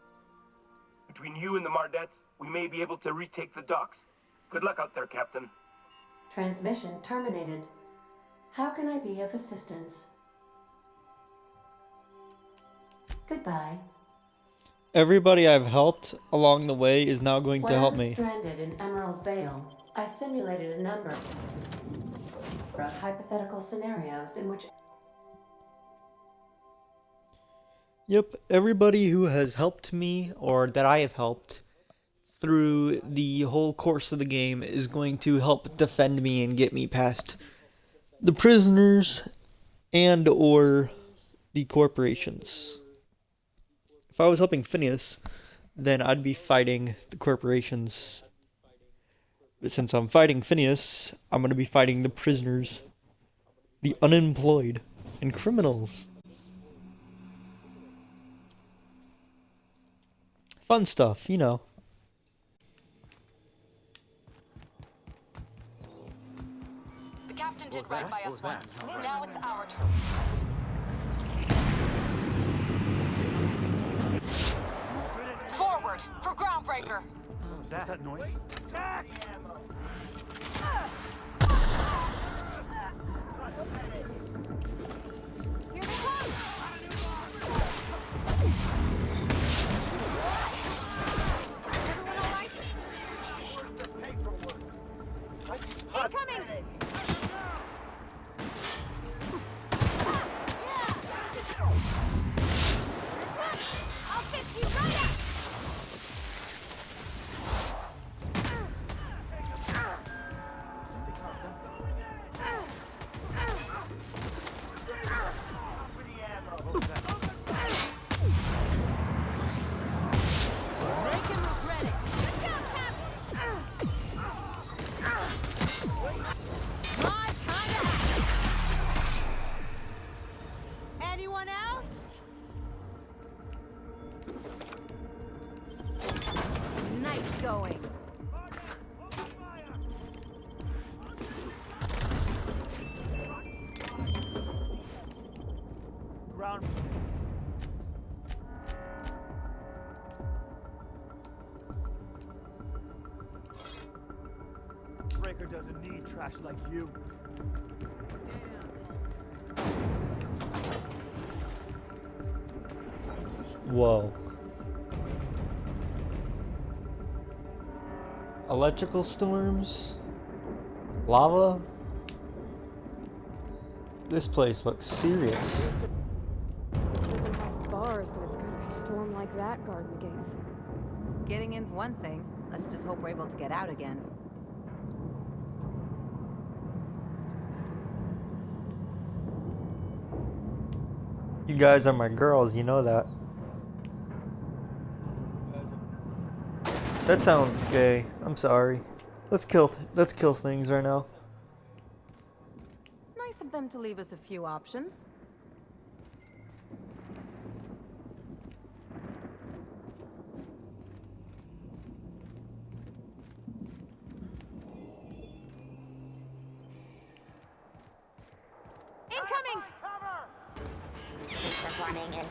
Between you and the Mardettes, we may be able to retake the docks. Good luck out there, Captain. Transmission terminated. How can I be of assistance? Goodbye. Everybody I've helped along the way is now going to help me. When I was stranded in Emerald Vale, I simulated a number of hypothetical scenarios in which... Yep, everybody who has helped me, or that I have helped, through the whole course of the game is going to help defend me and get me past the prisoners and or the corporations. If I was helping Phineas, then I'd be fighting the corporations. But since I'm fighting Phineas, I'm going to be fighting the prisoners, the unemployed, and criminals. Fun stuff, you know. The captain What was that? What was that? Now it's our turn. Forward for groundbreaker. What was that noise? Attack! Here they come! Everyone all right? Incoming! I'll fix you right up! Make him regret it. Let's go, Captain! My kind of... Anyone else? Nice going. Ground. Breaker doesn't need trash like you. Whoa. Electrical storms? Lava? This place looks serious. Doesn't have bars, but it's got a storm like that guarding the gates. Getting in's one thing. Let's just hope we're able to get out again. You guys are my girls, you know that. That sounds gay. I'm sorry. Let's kill things right now. Nice of them to leave us a few options. Incoming! Performing in...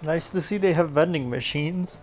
Nice to see they have vending machines.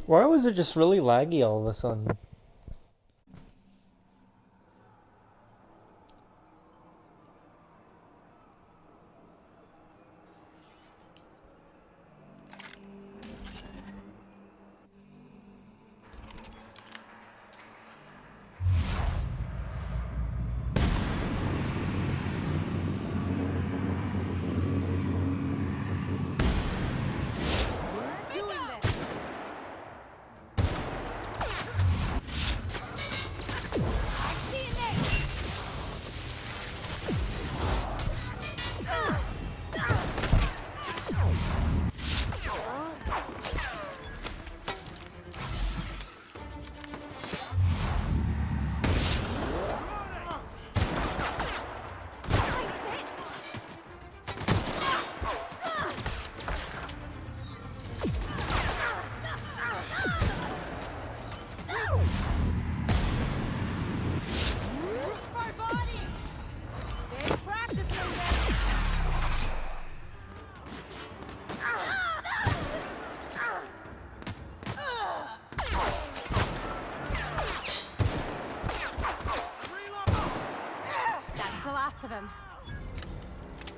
Why was it just really laggy all of a sudden?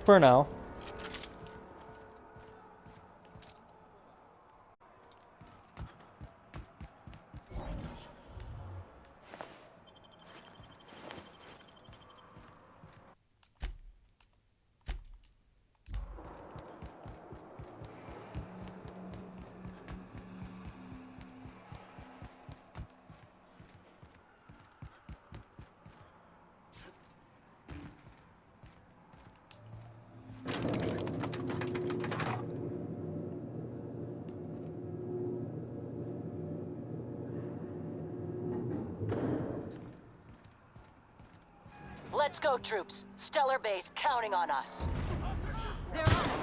For now. Let's go, troops. Stellar Base counting on us. They're on us.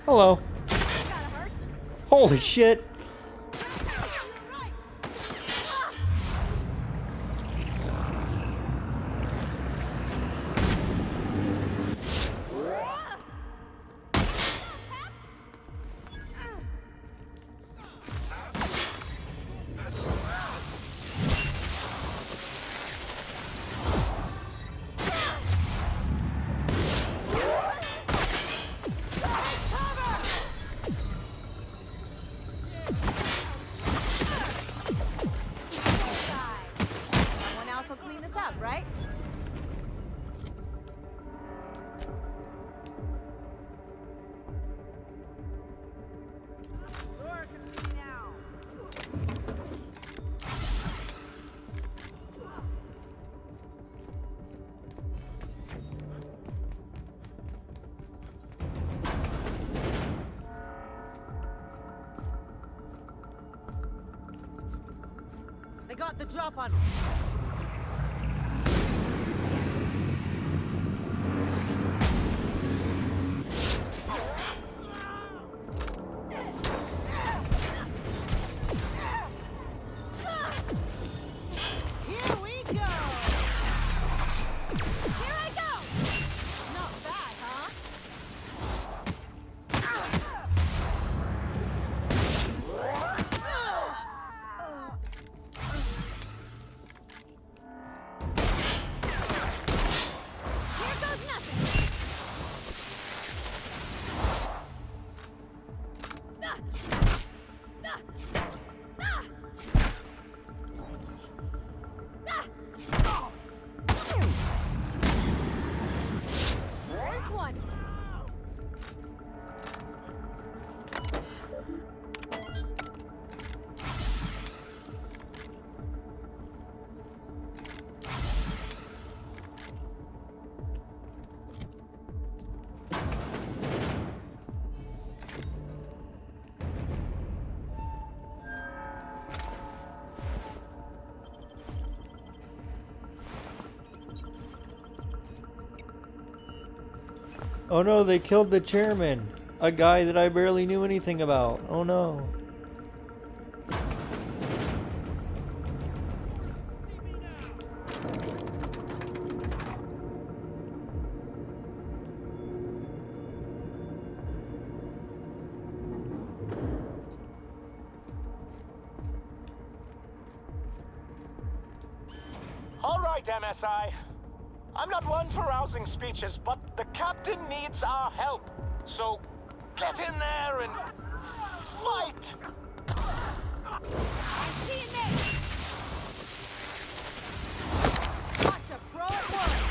Hello. Holy shit. They got the drop on. Here we go. Here I go. Not bad, huh? Oh no, they killed the chairman. A guy that I barely knew anything about. Oh no. All right, MSI. I'm not one for rousing speeches, but the captain needs our help. So get in there and fight! Watch a pro at work!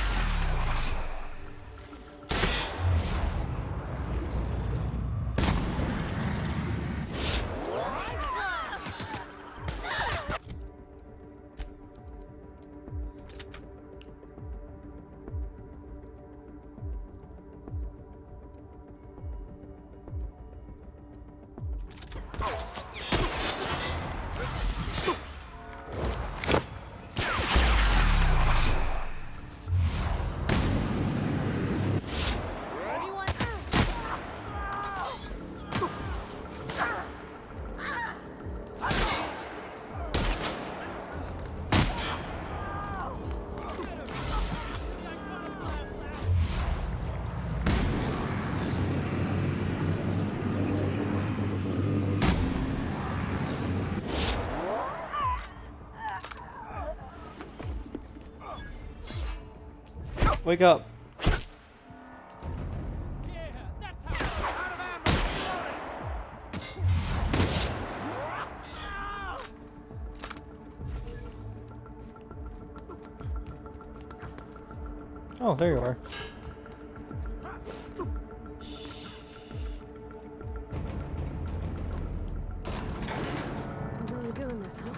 Wake up. Oh, there you are. Really doing this, huh?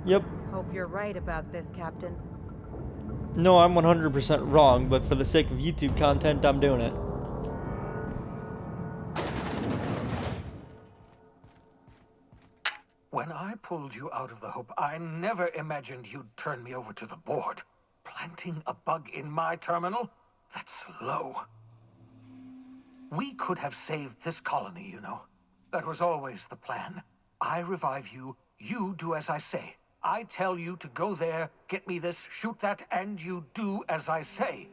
Yep. Hope you're right about this, Captain. No, I'm 100% wrong, but for the sake of YouTube content, I'm doing it. When I pulled you out of the Hope, I never imagined you'd turn me over to the board. Planting a bug in my terminal? That's low. We could have saved this colony, you know. That was always the plan. I revive you, you do as I say. I tell you to go there, get me this, shoot that, and you do as I say.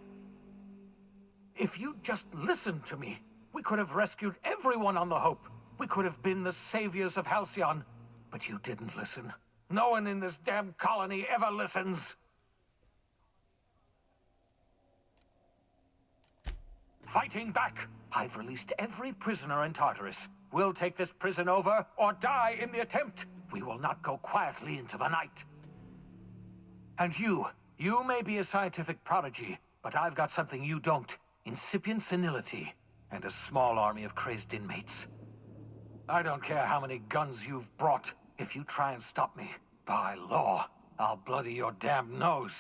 If you'd just listened to me, we could have rescued everyone on the Hope. We could have been the saviors of Halcyon. But you didn't listen. No one in this damn colony ever listens. Fighting back! I've released every prisoner in Tartarus. We'll take this prison over, or die in the attempt. We will not go quietly into the night. And you may be a scientific prodigy, but I've got something you don't. Incipient senility, and a small army of crazed inmates. I don't care how many guns you've brought. If you try and stop me, by law, I'll bloody your damn nose.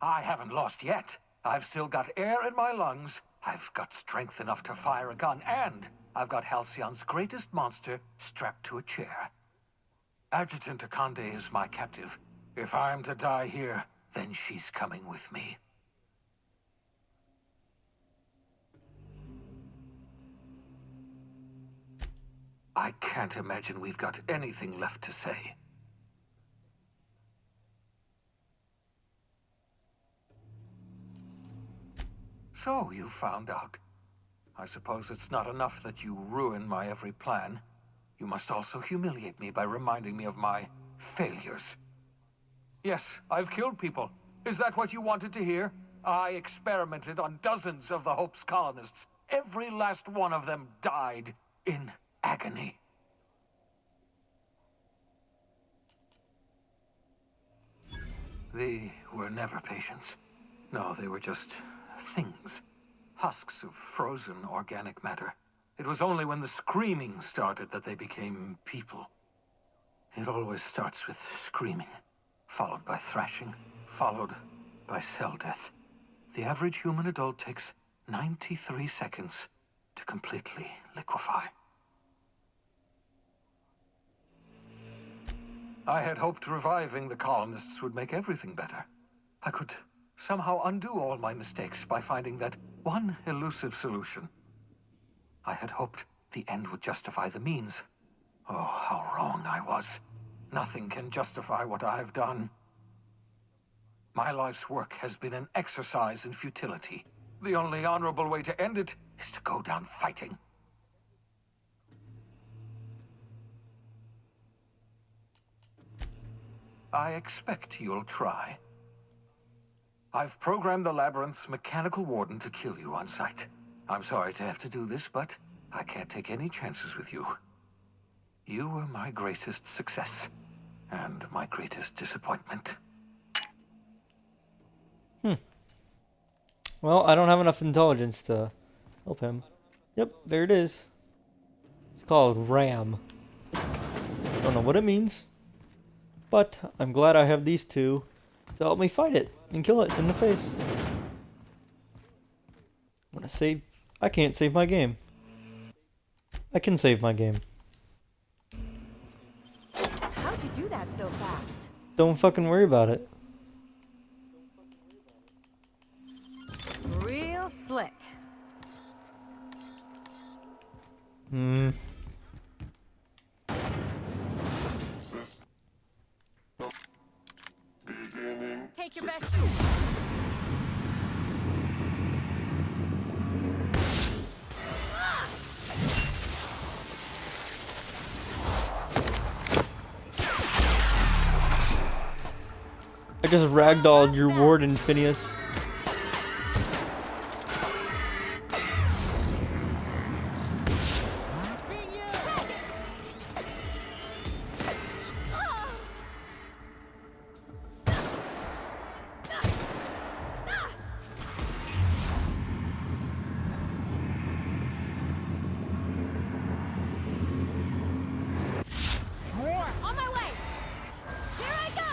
I haven't lost yet. I've still got air in my lungs. I've got strength enough to fire a gun, and I've got Halcyon's greatest monster strapped to a chair. Adjutant Akande is my captive. If I'm to die here, then she's coming with me. I can't imagine we've got anything left to say. So you found out. I suppose it's not enough that you ruin my every plan. You must also humiliate me by reminding me of my failures. Yes, I've killed people. Is that what you wanted to hear? I experimented on dozens of the Hope's colonists. Every last one of them died in agony. They were never patients. No, they were just things. Husks of frozen organic matter. It was only when the screaming started that they became people. It always starts with screaming, followed by thrashing, followed by cell death. The average human adult takes 93 seconds to completely liquefy. I had hoped reviving the colonists would make everything better. I could somehow undo all my mistakes by finding that one elusive solution. I had hoped the end would justify the means. Oh, how wrong I was. Nothing can justify what I've done. My life's work has been an exercise in futility. The only honorable way to end it is to go down fighting. I expect you'll try. I've programmed the Labyrinth's mechanical warden to kill you on sight. I'm sorry to have to do this, but I can't take any chances with you. You were my greatest success, and my greatest disappointment. Well, I don't have enough intelligence to help him. Yep, there it is. It's called RAM. Don't know what it means, but I'm glad I have these two to help me fight it and kill it in the face. I'm gonna save. I can't save my game. I can save my game. How'd you do that so fast? Don't fucking worry about it. Real slick. Take your best shot. I just ragdolled your warden, Phineas. On my way. Here I go.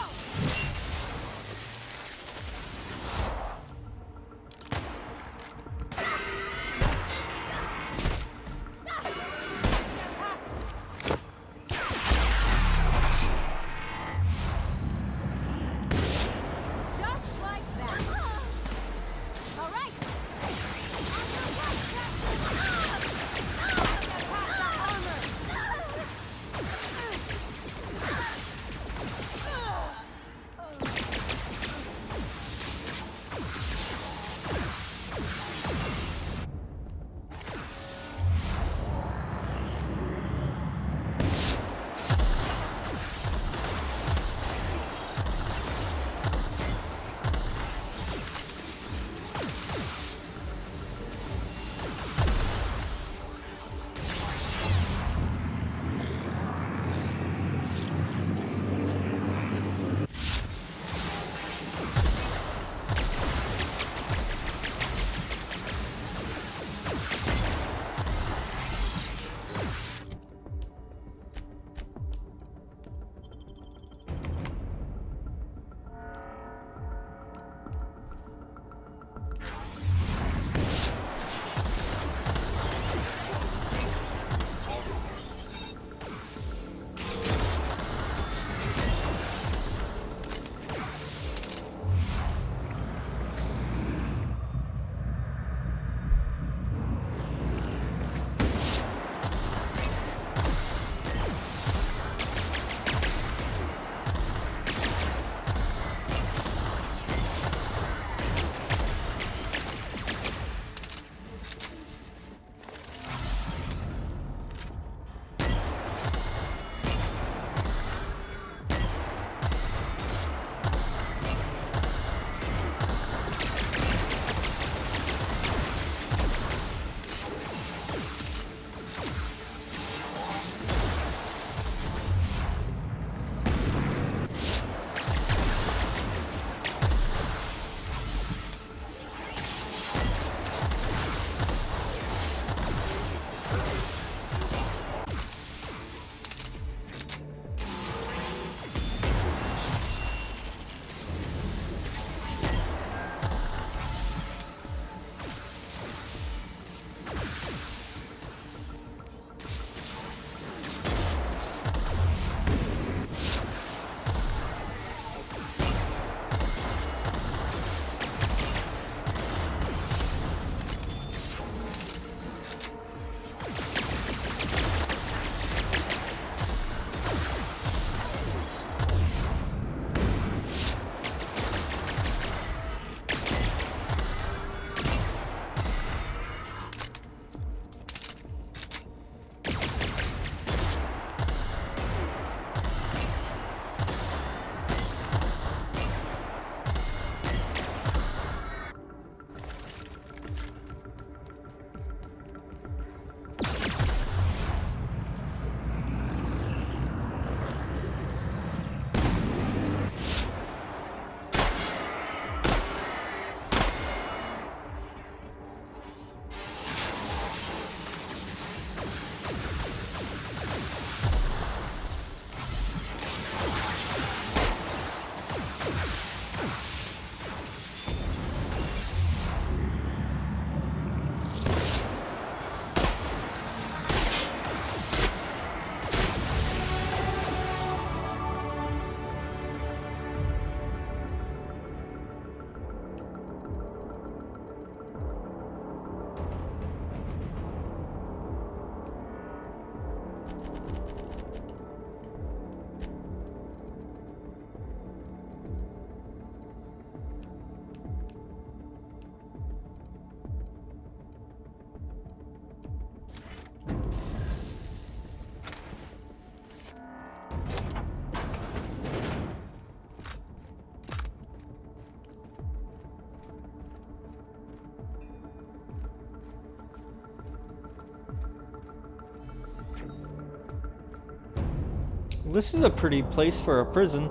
Well, this is a pretty place for a prison.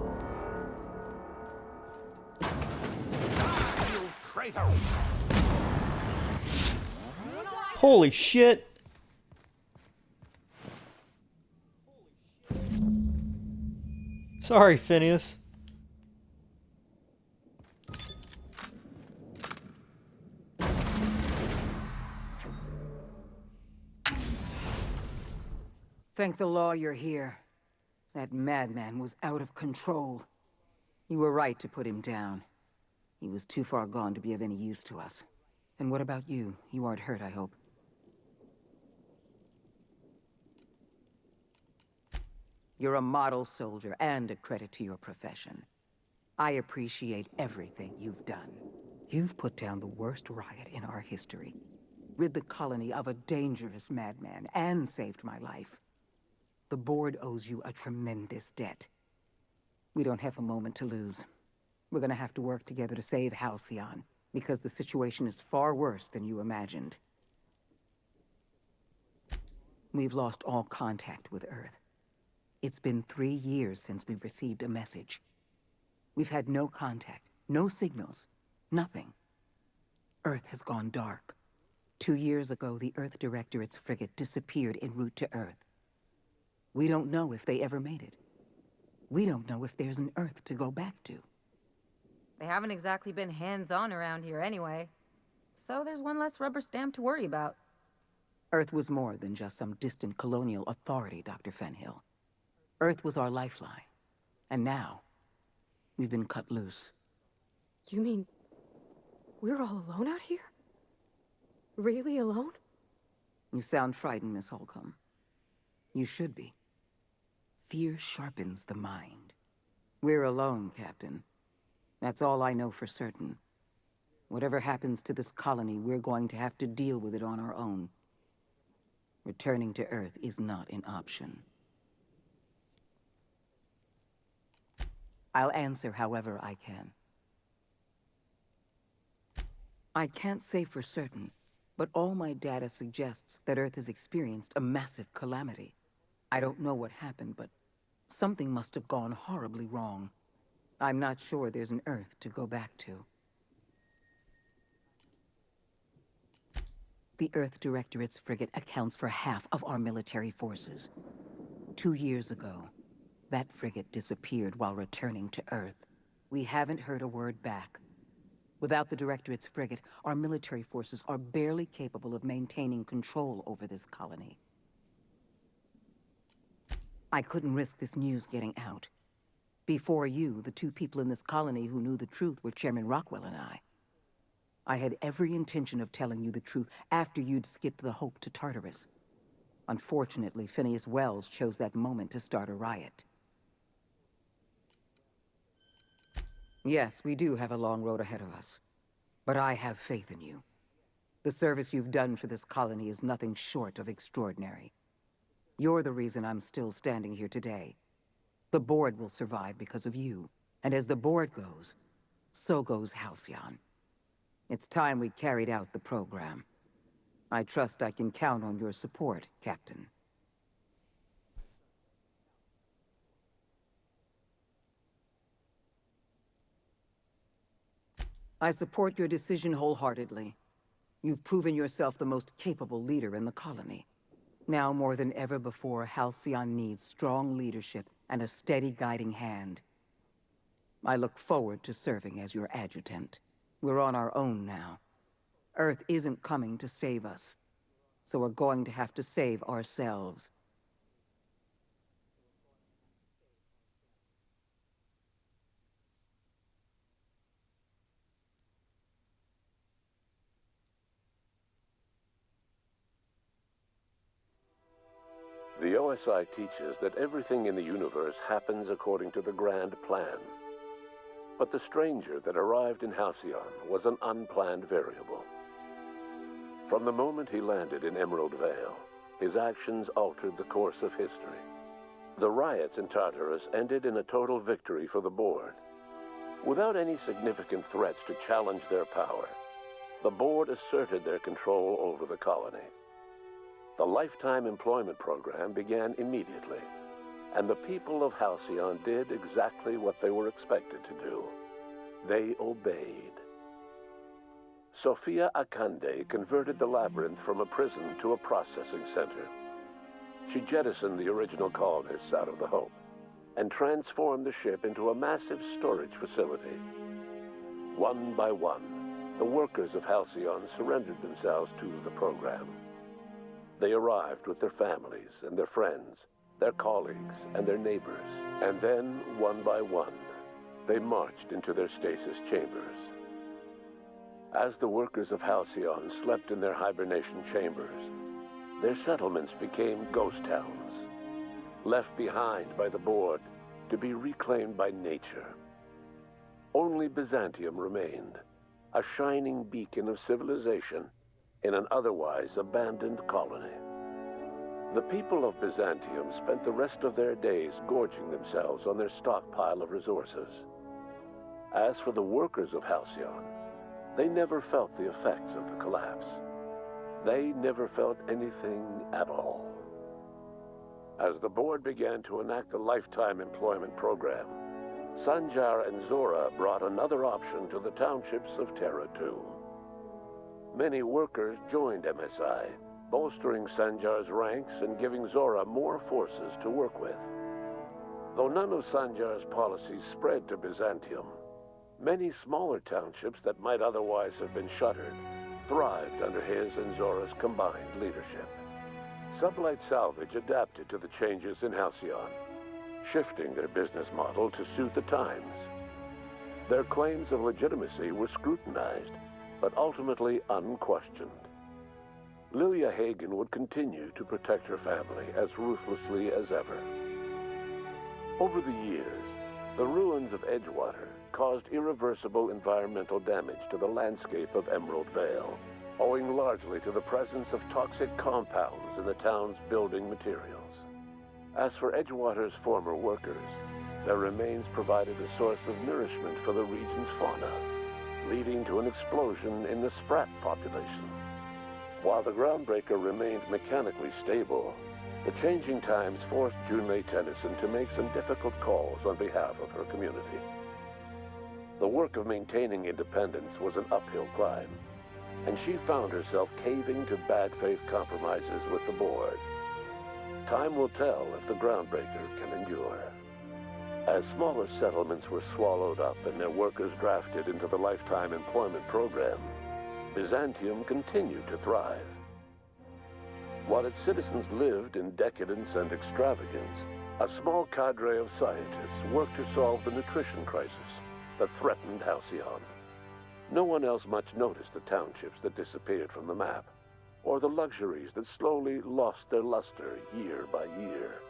You traitor! Holy shit! Sorry, Phineas. Thank the law you're here. That madman was out of control. You were right to put him down. He was too far gone to be of any use to us. And what about you? You aren't hurt, I hope. You're a model soldier and a credit to your profession. I appreciate everything you've done. You've put down the worst riot in our history, rid the colony of a dangerous madman, and saved my life. The board owes you a tremendous debt. We don't have a moment to lose. We're gonna have to work together to save Halcyon, because the situation is far worse than you imagined. We've lost all contact with Earth. It's been 3 years since we've received a message. We've had no contact, no signals, nothing. Earth has gone dark. 2 years ago, the Earth Directorate's frigate disappeared en route to Earth. We don't know if they ever made it. We don't know if there's an Earth to go back to. They haven't exactly been hands-on around here anyway. So there's one less rubber stamp to worry about. Earth was more than just some distant colonial authority, Dr. Fenhill. Earth was our lifeline. And now, we've been cut loose. You mean we're all alone out here? Really alone? You sound frightened, Miss Holcomb. You should be. Fear sharpens the mind. We're alone, Captain. That's all I know for certain. Whatever happens to this colony, we're going to have to deal with it on our own. Returning to Earth is not an option. I'll answer however I can. I can't say for certain, but all my data suggests that Earth has experienced a massive calamity. I don't know what happened, but something must have gone horribly wrong. I'm not sure there's an Earth to go back to. The Earth Directorate's frigate accounts for half of our military forces. 2 years ago, that frigate disappeared while returning to Earth. We haven't heard a word back. Without the Directorate's frigate, our military forces are barely capable of maintaining control over this colony. I couldn't risk this news getting out. Before you, the 2 people in this colony who knew the truth were Chairman Rockwell and I. I had every intention of telling you the truth after you'd skipped the Hope to Tartarus. Unfortunately, Phineas Wells chose that moment to start a riot. Yes, we do have a long road ahead of us. But I have faith in you. The service you've done for this colony is nothing short of extraordinary. You're the reason I'm still standing here today. The board will survive because of you. And as the board goes, so goes Halcyon. It's time we carried out the program. I trust I can count on your support, Captain. I support your decision wholeheartedly. You've proven yourself the most capable leader in the colony. Now more than ever before, Halcyon needs strong leadership and a steady guiding hand. I look forward to serving as your adjutant. We're on our own now. Earth isn't coming to save us, so we're going to have to save ourselves. The OSI teaches that everything in the universe happens according to the grand plan. But the stranger that arrived in Halcyon was an unplanned variable. From the moment he landed in Emerald Vale, his actions altered the course of history. The riots in Tartarus ended in a total victory for the board. Without any significant threats to challenge their power, the board asserted their control over the colony. The Lifetime Employment Program began immediately, and the people of Halcyon did exactly what they were expected to do. They obeyed. Sophia Akande converted the labyrinth from a prison to a processing center. She jettisoned the original colonists out of the Hope and transformed the ship into a massive storage facility. One by one, the workers of Halcyon surrendered themselves to the program. They arrived with their families and their friends, their colleagues and their neighbors, and then, one by one, they marched into their stasis chambers. As the workers of Halcyon slept in their hibernation chambers, their settlements became ghost towns, left behind by the Board to be reclaimed by nature. Only Byzantium remained, a shining beacon of civilization in an otherwise abandoned colony. The people of Byzantium spent the rest of their days gorging themselves on their stockpile of resources. As for the workers of Halcyon, they never felt the effects of the collapse. They never felt anything at all. As the Board began to enact the Lifetime Employment Program, Sanjar and Zora brought another option to the townships of Terra 2. Many workers joined MSI, bolstering Sanjar's ranks and giving Zora more forces to work with. Though none of Sanjar's policies spread to Byzantium, many smaller townships that might otherwise have been shuttered thrived under his and Zora's combined leadership. Sublight Salvage adapted to the changes in Halcyon, shifting their business model to suit the times. Their claims of legitimacy were scrutinized, but ultimately unquestioned. Lilia Hagen would continue to protect her family as ruthlessly as ever. Over the years, the ruins of Edgewater caused irreversible environmental damage to the landscape of Emerald Vale, owing largely to the presence of toxic compounds in the town's building materials. As for Edgewater's former workers, their remains provided a source of nourishment for the region's fauna, leading to an explosion in the sprat population. While the groundbreaker remained mechanically stable, the changing times forced Junlei Tennyson to make some difficult calls on behalf of her community. The work of maintaining independence was an uphill climb, and she found herself caving to bad faith compromises with the Board. Time will tell if the groundbreaker can endure. As smaller settlements were swallowed up and their workers drafted into the Lifetime Employment Program, Byzantium continued to thrive. While its citizens lived in decadence and extravagance, a small cadre of scientists worked to solve the nutrition crisis that threatened Halcyon. No one else much noticed the townships that disappeared from the map, or the luxuries that slowly lost their luster year by year.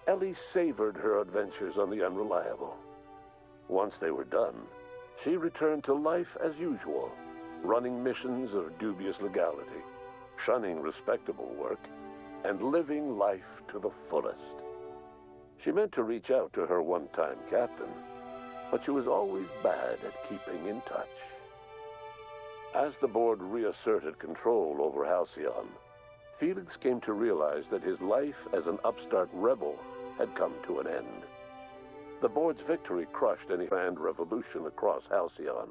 Ellie savored her adventures on the Unreliable. Once they were done, she returned to life as usual, running missions of dubious legality, shunning respectable work, and living life to the fullest. She meant to reach out to her one-time captain, but she was always bad at keeping in touch. As the Board reasserted control over Halcyon, Felix came to realize that his life as an upstart rebel had come to an end. The Board's victory crushed any planned revolution across Halcyon,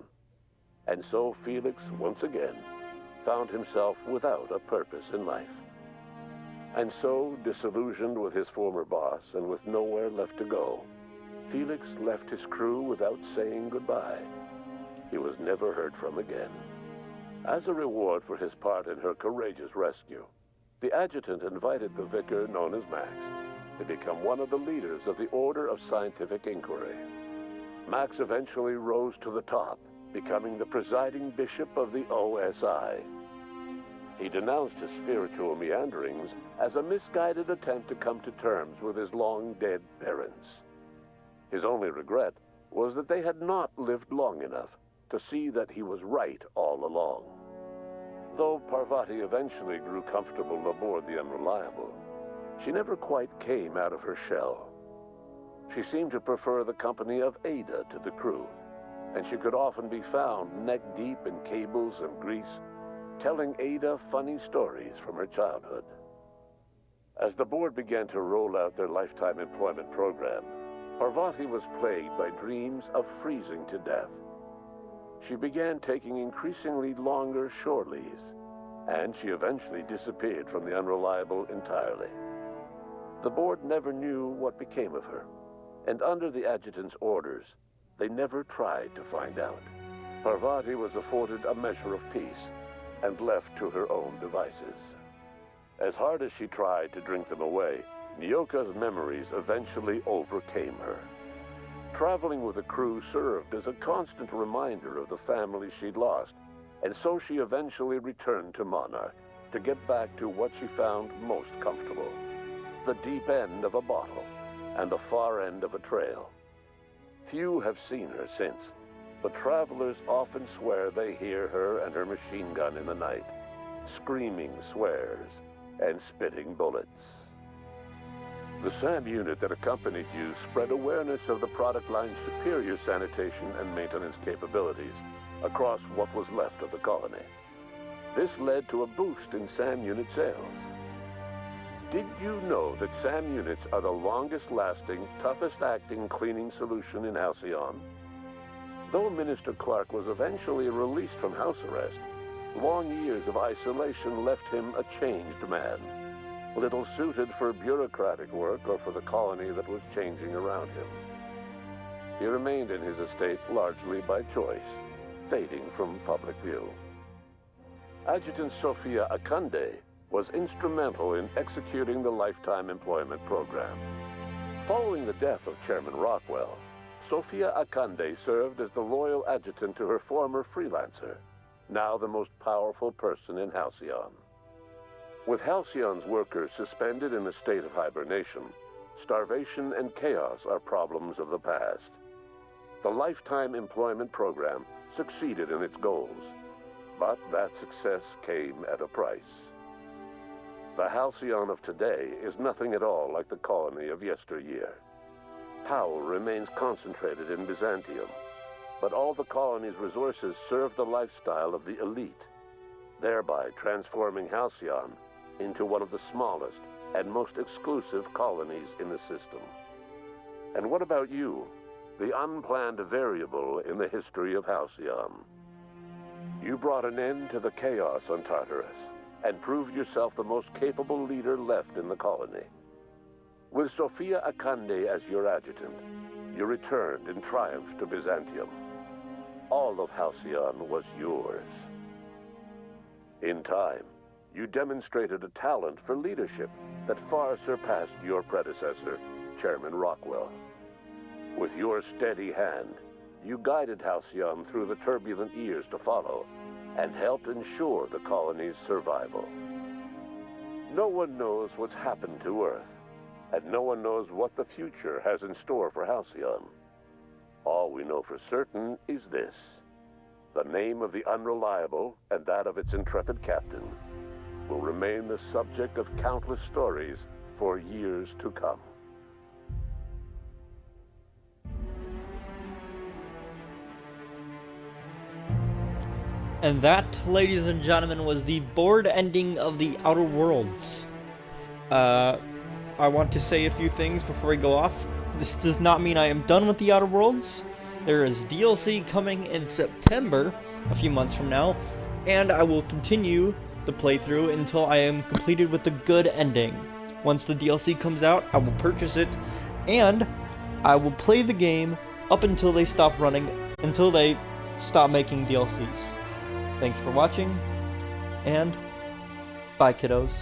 and so Felix, once again, found himself without a purpose in life. And so, disillusioned with his former boss and with nowhere left to go, Felix left his crew without saying goodbye. He was never heard from again. As a reward for his part in her courageous rescue, the adjutant invited the vicar known as Max to become one of the leaders of the Order of Scientific Inquiry. Max eventually rose to the top, becoming the presiding bishop of the OSI. He denounced his spiritual meanderings as a misguided attempt to come to terms with his long-dead parents. His only regret was that they had not lived long enough to see that he was right all along. Though Parvati eventually grew comfortable aboard the Unreliable, she never quite came out of her shell. She seemed to prefer the company of Ada to the crew, and she could often be found neck-deep in cables and grease, telling Ada funny stories from her childhood. As the board began to roll out their lifetime employment program, Parvati was plagued by dreams of freezing to death. She began taking increasingly longer shore leaves, and she eventually disappeared from the Unreliable entirely. The board never knew what became of her, and under the adjutant's orders, they never tried to find out. Parvati was afforded a measure of peace and left to her own devices. As hard as she tried to drink them away, Nyoka's memories eventually overcame her. Traveling with the crew served as a constant reminder of the family she'd lost, and so she eventually returned to Monarch to get back to what she found most comfortable: the deep end of a bottle and the far end of a trail. Few have seen her since, but travelers often swear they hear her and her machine gun in the night, screaming swears and spitting bullets. The SAM unit that accompanied you spread awareness of the product line's superior sanitation and maintenance capabilities across what was left of the colony. This led to a boost in SAM unit sales. Did you know that SAM units are the longest-lasting, toughest-acting cleaning solution in Halcyon? Though Minister Clark was eventually released from house arrest, long years of isolation left him a changed man, little suited for bureaucratic work or for the colony that was changing around him. He remained in his estate largely by choice, fading from public view. Adjutant Sophia Akande was instrumental in executing the lifetime employment program. Following the death of Chairman Rockwell, Sophia Akande served as the loyal adjutant to her former freelancer, now the most powerful person in Halcyon. With Halcyon's workers suspended in a state of hibernation, starvation and chaos are problems of the past. The lifetime employment program succeeded in its goals, but that success came at a price. The Halcyon of today is nothing at all like the colony of yesteryear. Power remains concentrated in Byzantium, but all the colony's resources serve the lifestyle of the elite, thereby transforming Halcyon into one of the smallest and most exclusive colonies in the system. And what about you, the unplanned variable in the history of Halcyon? You brought an end to the chaos on Tartarus and proved yourself the most capable leader left in the colony. With Sophia Akande as your adjutant, you returned in triumph to Byzantium. All of Halcyon was yours. In time, you demonstrated a talent for leadership that far surpassed your predecessor, Chairman Rockwell. With your steady hand, you guided Halcyon through the turbulent years to follow and helped ensure the colony's survival. No one knows what's happened to Earth, and no one knows what the future has in store for Halcyon. All we know for certain is this: the name of the Unreliable and that of its intrepid captain will remain the subject of countless stories for years to come. And that, ladies and gentlemen, was the board ending of the Outer Worlds. I want to say a few things before we go off. This does not mean I am done with the Outer Worlds. There is DLC coming in September, a few months from now, and I will continue the playthrough until I am completed with the good ending. Once the DLC comes out, I will purchase it, and I will play the game up until they stop running, until they stop making DLCs. Thanks for watching, and bye, kiddos.